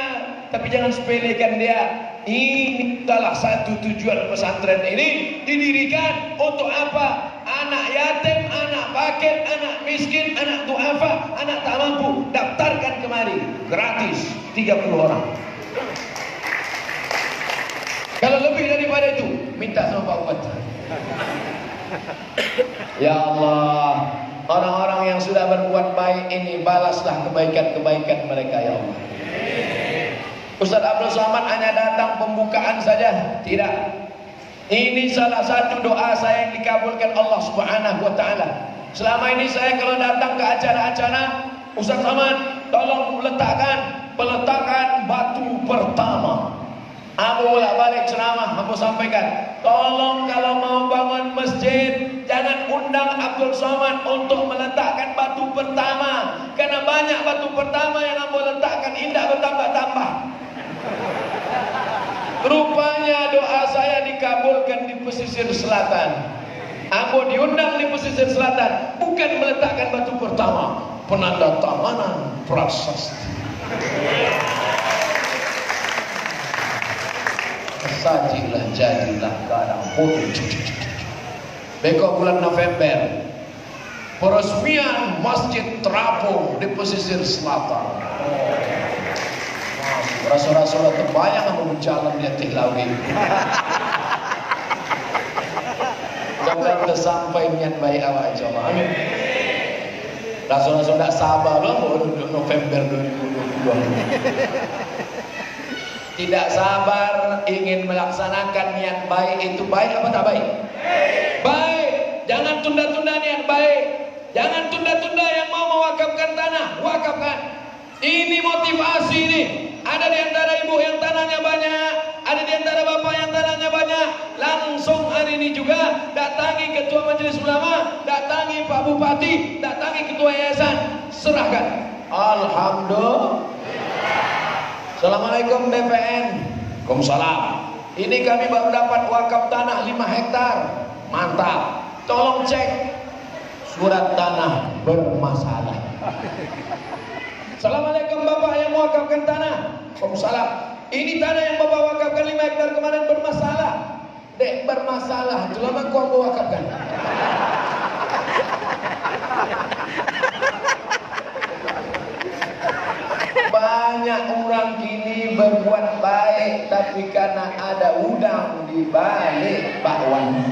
Tapi jangan sepelekan dia. Ini salah satu tujuan pesantren ini didirikan untuk apa? Anak yatim, anak fakir, anak miskin, anak duafa, anak tak mampu, daftarkan kemari gratis 30 orang. Kalau lebih daripada itu, minta sama Pak Bupati. Ya Allah, orang-orang yang sudah berbuat baik ini balaslah kebaikan-kebaikan mereka ya Allah. Ustaz Abdul Somad hanya datang pembukaan saja, tidak. Ini salah satu doa saya yang dikabulkan Allah Subhanahu wa taala. Selama ini saya kalau datang ke acara-acara, Ustaz Somad tolong peletakan batu pertama. Aku bolak-balik ceramah, aku sampaikan, tolong kalau mau bangun masjid, jangan undang Abdul Somad untuk meletakkan batu pertama, karena banyak batu pertama yang aku letakkan indah bertambah-tambah. Rupanya doa saya dikabulkan di pesisir selatan. Aku diundang di pesisir selatan, bukan meletakkan batu pertama, penandatanganan prasasti. Sajilah jadilah kadang putih. Besok bulan November, peresmian Masjid Terapung di pesisir selatan. Rasul-rasul terbayang aku berjalan di atas laut ini. Jangan sampai niat baik awak jemaah. Amin. Rasul-rasul tak sabar lah November 2022. Tidak sabar ingin melaksanakan niat baik itu baik apa tak baik? Baik. Jangan tunda-tunda niat baik. Jangan tunda-tunda yang mau mewakafkan tanah, wakafkan. Ini motivasi ini. Ada di antara ibu yang tanahnya banyak, ada di antara bapak yang tanahnya banyak. Langsung hari ini juga datangi ketua majelis ulama, datangi Pak Bupati, datangi ketua yayasan, serahkan. Alhamdulillah. Assalamualaikum BPN. Waalaikumsalam. Ini kami baru dapat wakaf tanah 5 hektar. Mantap. Tolong cek surat tanah bermasalah. Assalamualaikum Bapak yang mewakafkan tanah. Waalaikumsalam. Ini tanah yang Bapak wakafkan 5 hektar kemarin bermasalah. Dek, bermasalah. Lama kau wakafkan. Banyak orang kini berbuat baik, tapi karena ada udang di balik bakwan.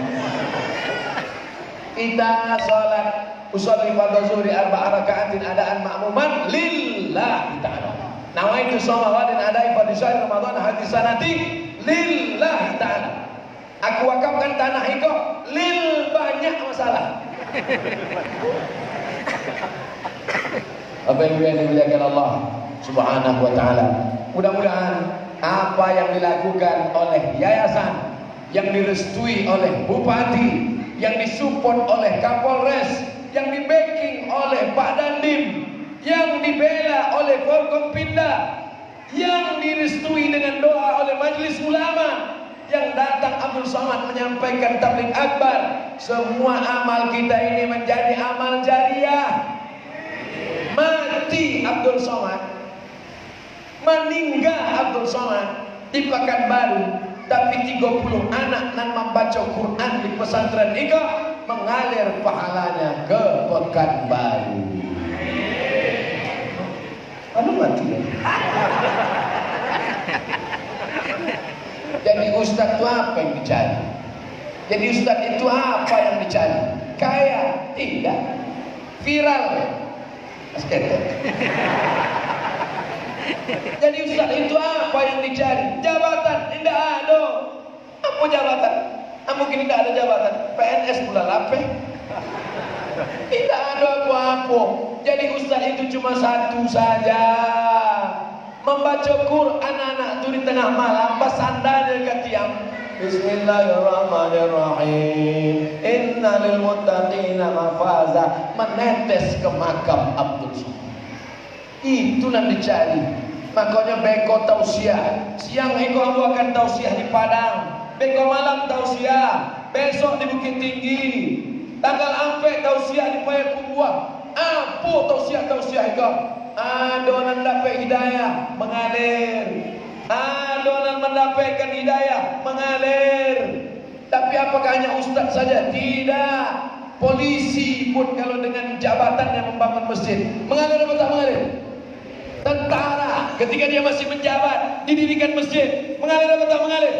Kita sholat usolli fardhu zuhri 4 rakaatin adaan ma'muman lillahi ta'ala. Nawaitu shoma wadin adai fardhu syahr Ramadan hadis sanati lillahi ta'ala. Aku wakafkan tanah itu lil banyak masalah. Apa yang dimuliakan Allah Subhanahu wa taala. Mudah-mudahan apa yang dilakukan oleh yayasan, yang direstui oleh bupati, yang disupport oleh Kapolres, yang di-backing oleh Pak Dandim, yang dibela oleh Forkompinda, yang direstui dengan doa oleh majelis ulama, yang datang Abdul Somad menyampaikan tabligh akbar. Semua amal kita ini menjadi amal jariah. Mati Abdul Somad, meninggal Abdul Somad di Pekanbaru, tapi 30 anak yang membaca Quran di pesantren itu mengalir pahalanya ke Pekanbaru. Lalu mati ya? Jadi ustaz itu apa yang dicari? Jadi ustaz itu apa yang dicari? Kaya? Tidak. Viral? Asketet. Jadi ustaz itu apa yang dicari? Jabatan? Tidak ada. Apa jabatan? Mungkin tidak ada jabatan. PNS bulan apa? Tidak ada apa-apa. Jadi ustaz itu cuma satu saja. Membaca Quran anak-anak itu di tengah malam, bersandar di tiang. Bismillahirrahmanirrahim. Inna lil muttaqina mafaza. Menetes ke makam Abdul Somad. Itu yang dicari. Makanya beko tausiah. Siang itu aku akan tausiah di Padang. Beko malam tausiah. Besok di Bukit Tinggi. Tanggal ampe tausiah di Payakumbuh. Apa tausiah itu? Ada orang dapat hidayah mengalir. Adonan mendapatkan hidayah mengalir. Tapi apakah hanya ustaz saja? Tidak. Polisi pun kalau dengan jabatannya membangun masjid, mengalir atau tak mengalir? Tentara ketika dia masih menjabat didirikan masjid, mengalir atau tak mengalir?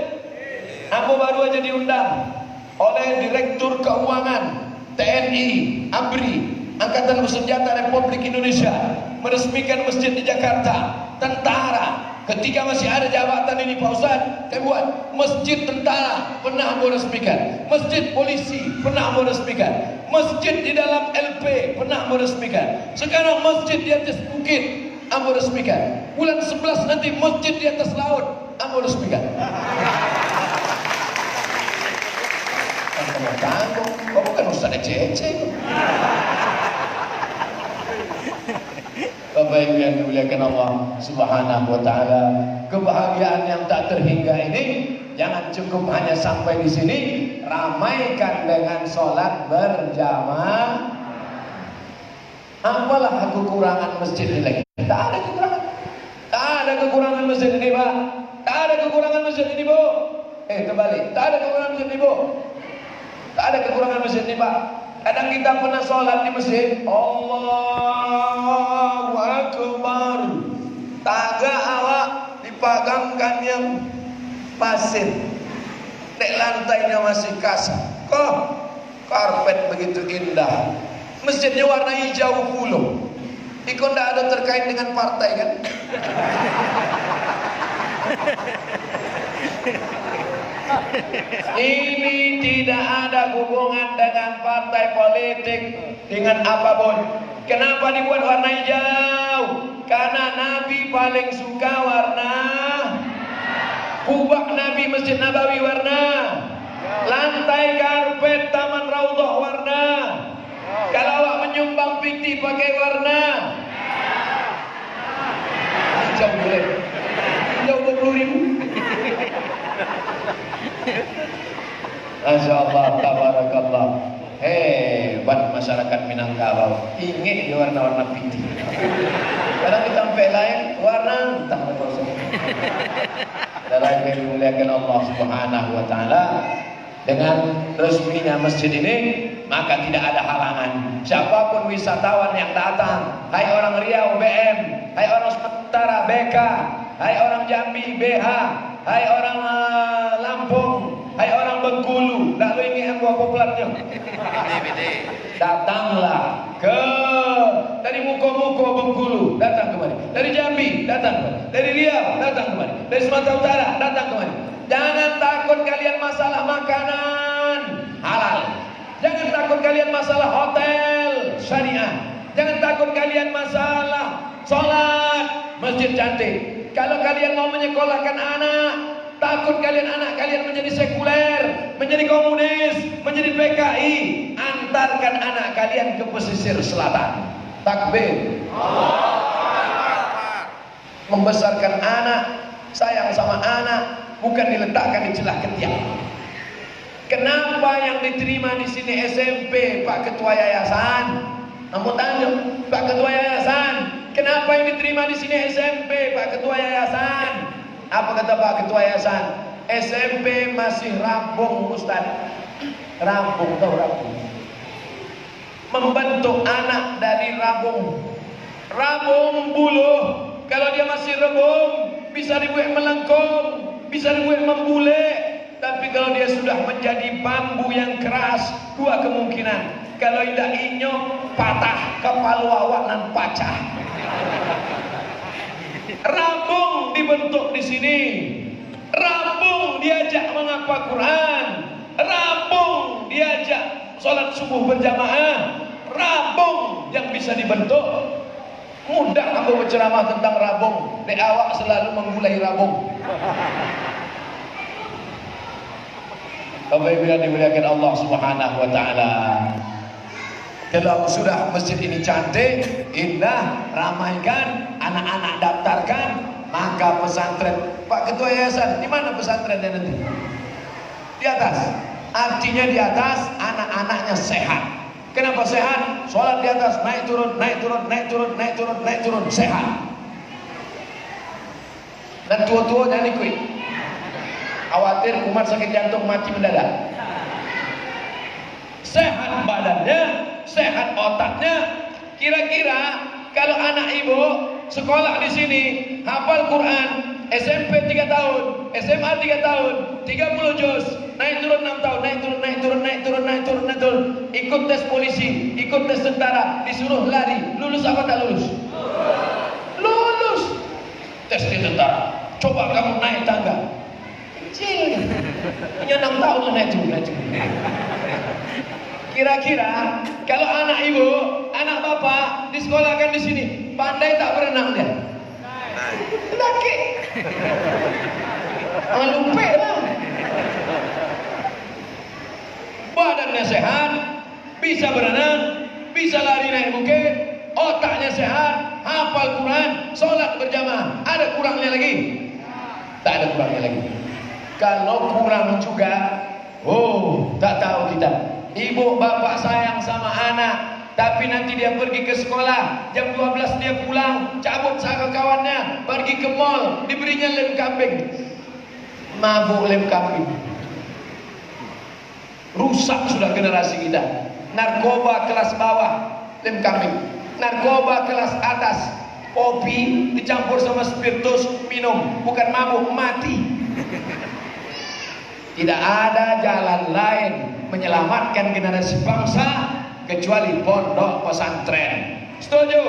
Aku baru aja diundang oleh Direktur Keuangan TNI ABRI Angkatan Bersenjata Republik Indonesia meresmikan masjid di Jakarta. Tentara ketika masih ada jabatan ini Pak Ustaz, saya buat masjid tentara, pernah mau resmikan, masjid polisi pernah mau resmikan, masjid di dalam LP pernah mau resmikan, sekarang masjid di atas bukit ambo resmikan, bulan 11 nanti masjid di atas laut ambo resmikan. Kamu tanggung, kau bukan Ustaz ece-ece. Bapak Ibu yang dimuliakan Allah Subhanahu wa taala, kebahagiaan yang tak terhingga ini jangan cukup hanya sampai di sini, ramaikan dengan sholat berjamaah. Apalah kekurangan masjid ini lagi? Tak ada kekurangan. Tak ada kekurangan masjid ini, Pak. Tak ada kekurangan masjid ini, Bu. Kembali. Tak ada kekurangan masjid ini, Bu. Tak ada kekurangan masjid ini, Pak. Kadang kita pernah sholat di masjid, Allahu Akbar, taga awak dipagangkan yang pasir, dek lantainya masih kasar, kok karpet begitu indah, masjidnya warna hijau puluh, ikut tidak ada terkait dengan partai kan? Ini tidak ada hubungan dengan partai politik, dengan apapun. Kenapa dibuat warna hijau? Karena Nabi paling suka warna kubah Nabi Masjid Nabawi warna, lantai karpet Taman Raudhah warna. Kalau awak menyumbang piti pakai warna hijau boleh, hijau 20.000. Masya Allah, tabarakallah. Hebat masyarakat Minangkabau, ingin di warna-warna putih. Kadang kita sampai lain warna entah apa. Dalam dimuliakan Allah Subhanahu wa taala, dengan resminya masjid ini maka tidak ada halangan. Siapapun wisatawan yang datang, hai orang Riau BM, hai orang Sementara BK, hai orang Jambi BH, hai orang Lampung, hai orang Bengkulu, tak lu ini apa poplatnya? Datanglah ke dari Muko-Muko Bengkulu, datang kemari. Dari Jambi, datang kemari. Dari Riau, datang kemari. Dari Sumatera Utara, datang kemari. Jangan takut kalian masalah makanan halal. Jangan takut kalian masalah hotel syariah. Jangan takut kalian masalah sholat masjid cantik. Kalau kalian mau menyekolahkan anak, takut kalian anak kalian menjadi sekuler, menjadi komunis, menjadi PKI, antarkan anak kalian ke pesisir selatan. Takbir. Membesarkan anak, sayang sama anak, bukan diletakkan di celah ketiak. Kenapa yang diterima di sini SMP, Pak Ketua Yayasan? Ampun tanya, Pak Ketua Yayasan, kenapa yang diterima di sini SMP, Pak Ketua Yayasan? Apa kata Pak Ketua Yayasan? SMP masih rampung, Ustaz. Rampung, tahu rampung? Membentuk anak dari rabung. Rabung buluh, kalau dia masih rebung, bisa dibuat melengkung, bisa dibuat membule. Tapi kalau dia sudah menjadi bambu yang keras, dua kemungkinan. Kalau tidak inyok, patah, kepala awak dan pacah. Rabung dibentuk di sini. Rabung diajak menghafal Quran. Rabung diajak sholat subuh berjamaah. Rabung yang bisa dibentuk. Mudah aku berceramah tentang rabung. Dek awak selalu menggulai rabung. Bapak Ibu yang dimuliakan Allah Subhanahu wa taala. Kalau sudah masjid ini cantik, indah, ramaikan, anak-anak daftarkan, maka pesantren. Pak Ketua Yayasan, di mana pesantrennya nanti? Di atas. Artinya di atas anak-anaknya sehat. Kenapa sehat? Sholat di atas, naik turun, naik turun, naik turun, naik turun, naik turun, sehat. Dan tua-tua jangan ikut. Khawatir kumat sakit jantung mati mendadak. Sehat badannya, sehat otaknya. Kira-kira kalau anak ibu sekolah di sini, hafal Quran, SMP 3 tahun, SMA 3 tahun, 30 juz, naik turun 6 tahun, naik turun, ikut tes polisi, ikut tes tentara, disuruh lari, lulus apa tak lulus? Lulus. Tes di tentara, coba kamu naik tangga, kecil, hanya 6 tahun naik turun. Kira-kira kalau anak ibu, anak bapak disekolahkan di sini, pandai tak berenang dia? Laki. Lupa lah. Badannya sehat, bisa berenang, bisa lari naik bukit, otaknya sehat, hafal Quran, sholat berjamaah. Ada kurangnya lagi? Tak ada kurangnya lagi. Kalau kurang juga, tak tahu kita. Ibu bapak sayang sama anak, tapi nanti dia pergi ke sekolah, jam 12 dia pulang, cabut sama kawannya, pergi ke mall, diberinya lem kambing, mabuk lem kambing. Rusak sudah generasi kita. Narkoba kelas bawah, lem kambing. Narkoba kelas atas, kopi dicampur sama spiritus, minum, bukan mabuk, mati. Tidak ada jalan lain menyelamatkan generasi bangsa kecuali pondok pesantren. Setuju?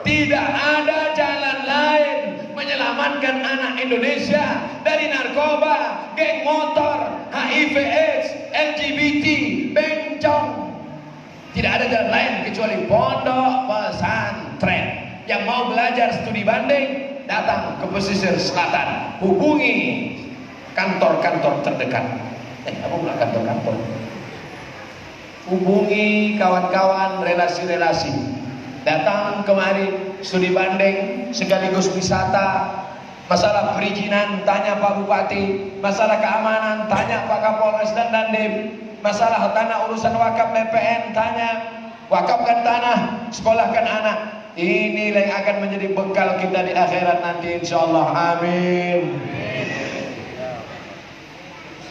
Tidak ada jalan lain menyelamatkan anak Indonesia dari narkoba, geng motor, HIV/AIDS, LGBT, bencong. Tidak ada jalan lain kecuali pondok pesantren. Yang mau belajar studi banding, datang ke pesisir selatan, hubungi kantor-kantor terdekat. Apa pula kantor-kantor? Hubungi kawan-kawan, relasi-relasi. Datang kemari studi banding sekaligus wisata. Masalah perizinan tanya Pak Bupati, masalah keamanan tanya Pak Kapolres dan Dandim, masalah tanah urusan wakaf BPN tanya. Wakafkan tanah, sekolahkan anak. Inilah yang akan menjadi bekal kita di akhirat nanti insyaallah. Amin.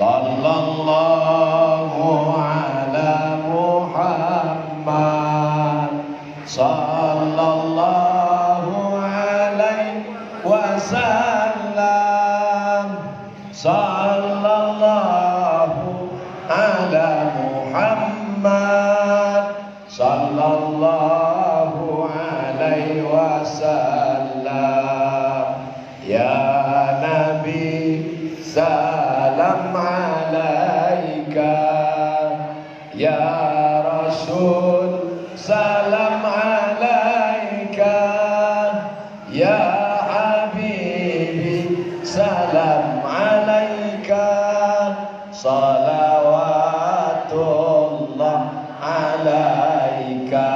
Sallallahu ala Muhammad, sallallahu alaihi wasallam, sallallahu ala Muhammad, sallallahu alaihi wasallam. Ya Nabi salam alaika, ya Rasul salam alaika, ya Habibi salam alaika, salawatullah alaika.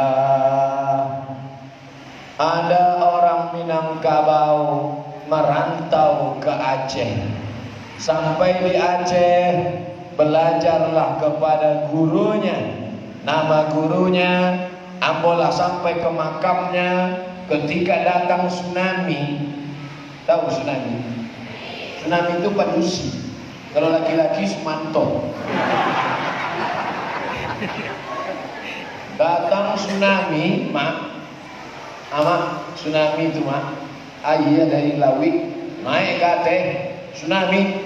Ada orang Minangkabau merantau ke Aceh. Sampai di Aceh, belajarlah kepada gurunya. Nama gurunya, ambolah sampai ke makamnya. Ketika datang tsunami, tahu tsunami? Tsunami itu padusi. Kalau laki-laki Sumanto. Datang tsunami, mak. Tsunami itu mak. Ayah dari Lawi naik ke Aceh. Tsunami,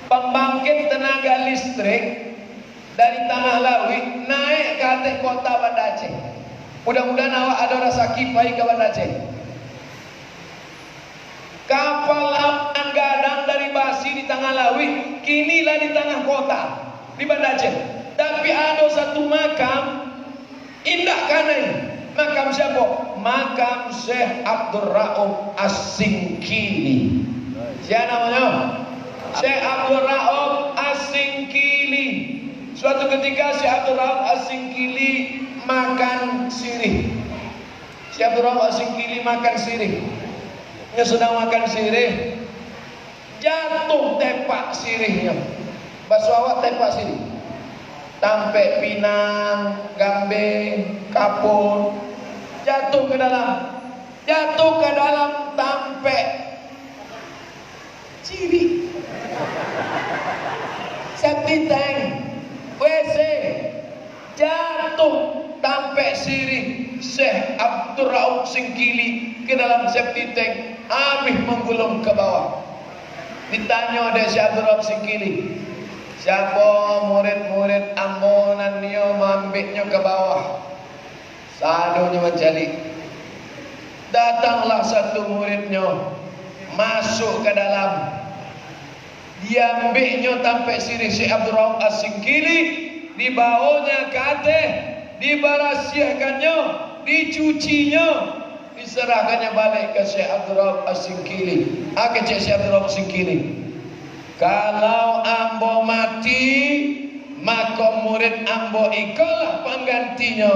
pembangkit tenaga listrik dari Tanah Lawi naik ke Aceh kota Banda Aceh. Mudah-mudahan awak ada rasa kipai ke Banda Aceh. Kapal gadang dari Basi di Tanah Lawi kinilah di tengah kota di Banda Aceh. Tapi ada satu makam indah kanai. Makam siapa? Makam Syekh Abdul Rauf As-Singkili. Siapa namanya? Syekh Abdul Rauf As-Singkili. Suatu ketika Syekh Abdul Rauf As-Singkili makan sirih. Syekh Abdul Rauf As-Singkili makan sirih. Dia sedang makan sirih, jatuh tepak sirihnya. Baswawat tepak sirih. Sampai Pinang, Gambeng, Kapur, jatuh ke dalam. jatuh ke dalam tampe ciri, septic tank, WC, jatuh tampe siri Syekh Abdul Rauf Singkili ke dalam septic tank, habis menggulung ke bawah. Ditanya oleh Syekh Abdul Rauf Singkili, siapa murid-murid ambonan niyo mambiknya ke bawah? Sadonya mencari. Datanglah satu muridnya masuk ke dalam. Dia ambilnya tampe siri Syekh Abdul Rauf As-Singkili, dibawanya ke atas, dibarasiahkannya, dicucinya, diserahkannya balik ke Syekh Abdul Rauf As-Singkili. Ke Syekh Abdul Rauf As-Singkili, kalau ambo mati, maka murid ambo ikalah penggantinya.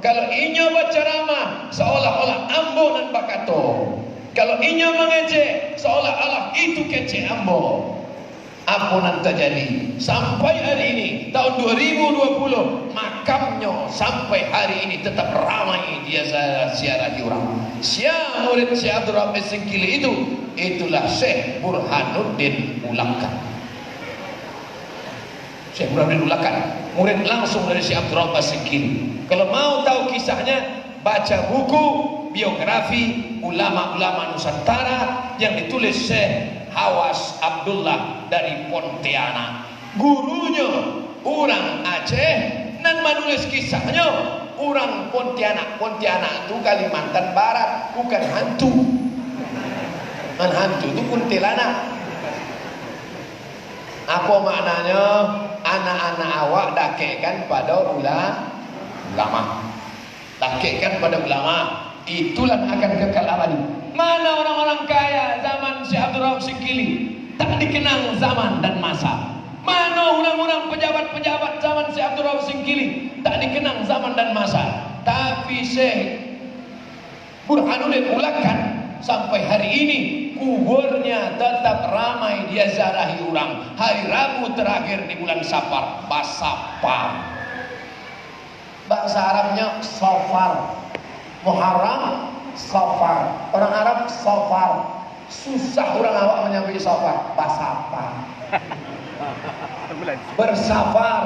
Kalau inyo berceramah, seolah-olah ambo nan bakato. Kalau inyo mengejek, seolah-olah itu kecek ambo. Apa yang terjadi sampai hari ini tahun 2020, makamnya sampai hari ini tetap ramai dia ziarahi orang. Siapa murid Syekh Abdul Rauf As-Singkili itu? Itulah Syekh Burhanuddin Ulakan. Syekh Burhanuddin Ulakan, murid langsung dari Syekh Abdul Rauf As-Singkili. Kalau mau tahu kisahnya, baca buku biografi ulama-ulama Nusantara yang ditulis Syekh Hawas Abdullah dari Pontianak. Gurunya orang Aceh dan menulis kisahnya orang Pontianak. Pontianak itu Kalimantan Barat, bukan hantu. Hantu itu kuntilanak. Apa maknanya? Anak-anak awak dakekkan pada ulama. Dakekkan pada ulama. Itulah akan kekal abadi. Mana orang-orang kaya zaman Syekh Abdul Rauf Singkili tak dikenang zaman dan masa. Mana orang-orang pejabat-pejabat zaman Syekh Abdul Rauf Singkili tak dikenang zaman dan masa. Tapi Syekh Burhanuddin Ulakan sampai hari ini kuburnya tetap ramai dia ziarahi orang. Hari Rabu terakhir di bulan Safar, Basafar. Bahasa Arabnya Safar. Muharram, Safar. Orang Arab Safar. Susah orang awak menyampai Safar. Basafar. Bersafar,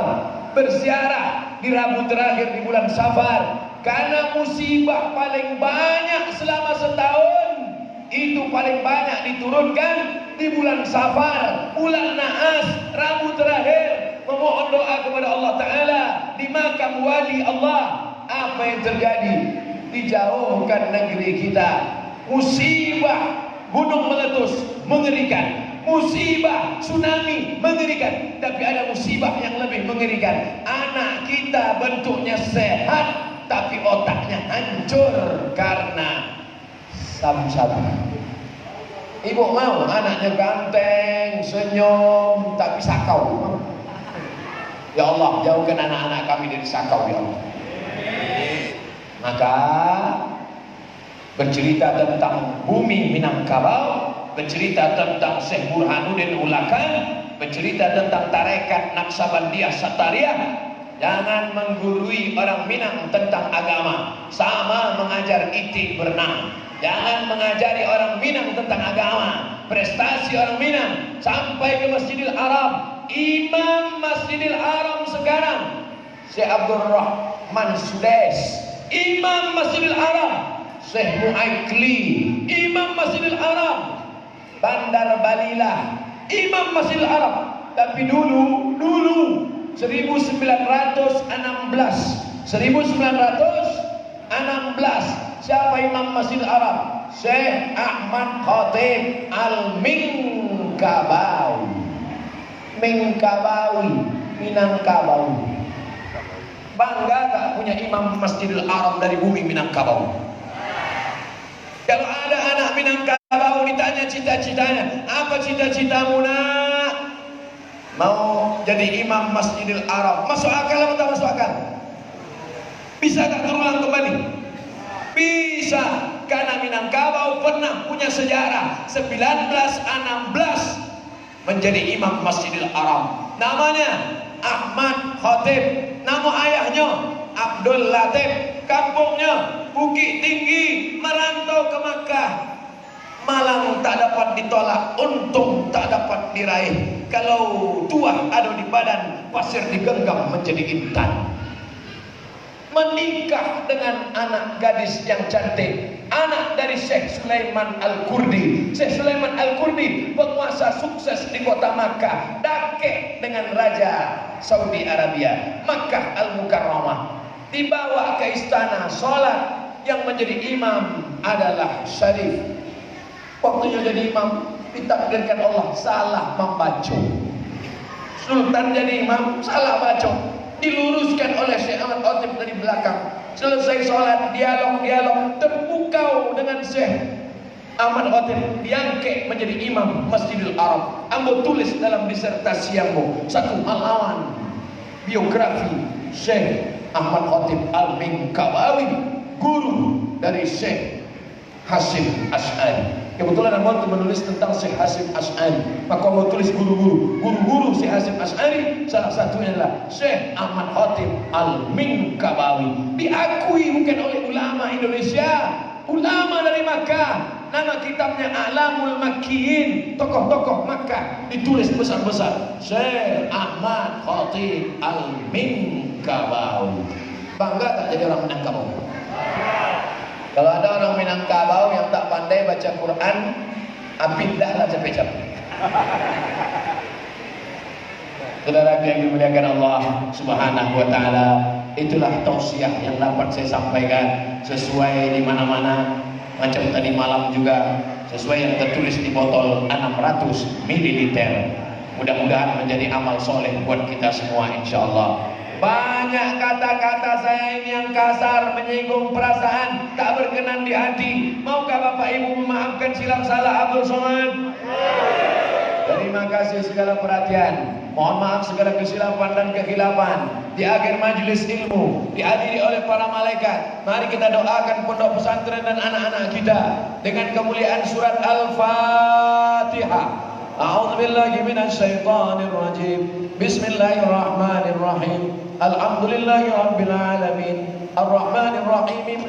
berziarah di Rabu terakhir di bulan Safar. Karena musibah paling banyak selama setahun itu paling banyak diturunkan di bulan Safar, bulan Naas, Rabu terakhir. Memohon doa kepada Allah Ta'ala di makam wali Allah. Apa yang terjadi? Dijauhkan negeri kita. Musibah gunung meletus mengerikan, musibah tsunami mengerikan, tapi ada musibah yang lebih mengerikan. Anak kita bentuknya sehat tapi otaknya hancur karena sabu-sabu. Ibu mau anaknya ganteng, senyum, tapi sakau. Ya Allah, jauhkan anak-anak kami dari sakau, ya Allah. Maka bercerita tentang bumi Minangkabau, bercerita tentang Syekh Burhanuddin Ulakan, bercerita tentang tarekat Naqsabandiyah Satariyah. Jangan menggurui orang Minang tentang agama, sama mengajar itik berenang. Jangan mengajari orang Minang tentang agama. Prestasi orang Minang sampai ke Masjidil Haram. Imam Masjidil Haram sekarang Syekh Abdul Rahman Sudes. Imam Masjidil Haram Syekh Mu'aikli. Imam Masjidil Haram Bandar Balilah. Imam Masjidil Haram. Tapi dulu 1916 siapa Imam Masjidil Haram? Syekh Ahmad Khatib Al-Minkabawi. Minangkabau. Bangga tak punya Imam Masjidil Haram dari bumi Minangkabau? Kalau ada anak Minangkabau ditanya cita-citanya, apa cita-citamu nak? Mau jadi Imam Masjidil Haram. Masuk akal atau tak masuk akal? Bisa tak terulang kembali? Bisa, karena Minangkabau pernah punya sejarah 1916 menjadi Imam Masjidil Haram. Namanya Ahmad Khatib. Nama ayahnya Abdul Latif. kampungnya Bukit Tinggi, merantau ke Makkah. Malang tak dapat ditolak, untung tak dapat diraih. Kalau tuah ada di badan, pasir digenggam menjadi intan. Menikah dengan anak gadis yang cantik, anak dari Syekh Sulaiman Al-Qurdi. Syekh Sulaiman Al-Qurdi penguasa sukses di kota Makkah, dakek dengan Raja Saudi Arabia, Makkah Al-Mukarramah. Dibawa ke istana, sholat. Yang menjadi imam adalah Syarif. Waktunya jadi imam, ditakdirkan Allah salah membaca. Sultan jadi imam, salah baca. Diluruskan oleh Syekh Ahmad Khatib dari belakang. Selesai sholat, dialog, terpukau dengan Syekh Ahmad Khatib, diangkat menjadi imam Masjidil Arab. Ambo tulis dalam disertasi ambo 1 halaman biografi Syekh Ahmad Khatib Al-Minkabawi, guru dari Syekh Hasyim Asy'ari. Kebetulan ambo menulis tentang Syekh Hasyim Asy'ari, maka ambo tulis guru-guru Syekh Hasyim Asy'ari. Salah satunya adalah Syekh Ahmad Khatib Al-Minkabawi. Diakui bukan oleh ulama Indonesia, ulama dari Makkah. Nama kitabnya A'lamul Makkiyin, tokoh-tokoh Makkah, ditulis besar-besar Syekh Ahmad Khatib Al-Minkabawi. Bangga tak jadi orang Minangkabau? Kalau ada orang Minangkabau yang tak pandai baca Quran, apindahlah capek-capek. Saudara yang dimuliakan Allah Subhanahu wa taala, itulah tausiah yang dapat saya sampaikan sesuai di mana-mana. Macam tadi malam juga sesuai yang tertulis di botol 600 ml. Mudah-mudahan menjadi amal soleh buat kita semua insyaallah. Banyak kata-kata saya ini yang kasar, menyinggung perasaan, tak berkenan di hati. Maukah Bapak Ibu memaafkan silap salah Abdul Somad? Terima kasih segala perhatian. Mohon maaf segala kesilapan dan kekhilafan. Di akhir majlis ilmu, dihadiri oleh para malaikat, mari kita doakan pondok pesantren dan anak-anak kita dengan kemuliaan surat Al-Fatihah. A'udzubillahi minasyaitonir rajim. Bismillahirrahmanirrahim. Alhamdulillahi rabbil alamin. Arrahmanir rahim.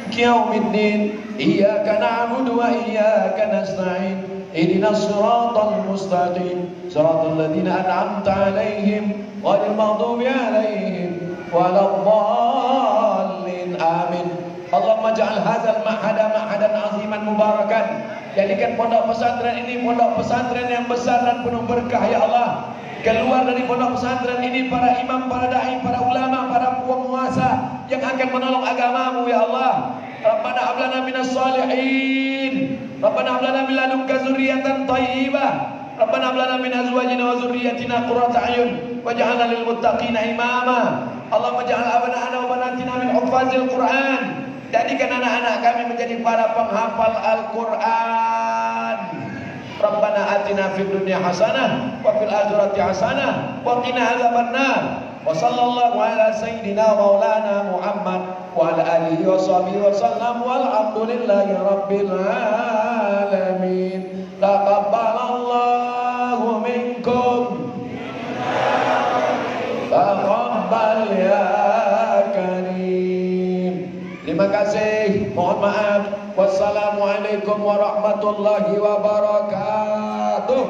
Maliki yaumiddin. Iyyaka na'budu wa iyyaka nasta'in. Ihdinas siratal mustaqim. Siratal ladzina an'amta 'alaihim ghairil maghdubi 'alaihim waladdallin. Amin. Allahumma ja'al hadzal ma'hada ma'hadan 'aziman mubarakan. Jadikan pondok pesantren ini pondok pesantren yang besar dan penuh berkah ya Allah. Keluar dari pondok pesantren ini para imam, para dai, para ulama, para penguasa yang akan menolong agamamu ya Allah. Rabbana hab lana minas shalihin. Rabbana hab lana min ladunka dzurriyyatan thayyibah. Rabbana hab lana min azwajina wa dzurriyyatina qurrata a'yun waj'alna lil muttaqina imama. Allahumma ja'al abna'ana wa banatina min huffazil Qur'an. Jadikan anak-anak kami menjadi para penghafal Al-Quran. Rabbana atina fid dunya hasanah wa fil akhirati hasanah wa qina adzabannar. Wa sallallahu ala sayyidina maulana Muhammad wa ala alihi wa sahbihi wa sallam walhamdulillahi rabbil alamin. Taqabbalallahu minkum. Taqabbal ya karim. Terima kasih, mohon maaf. Wassalamualaikum warahmatullahi wabarakatuh.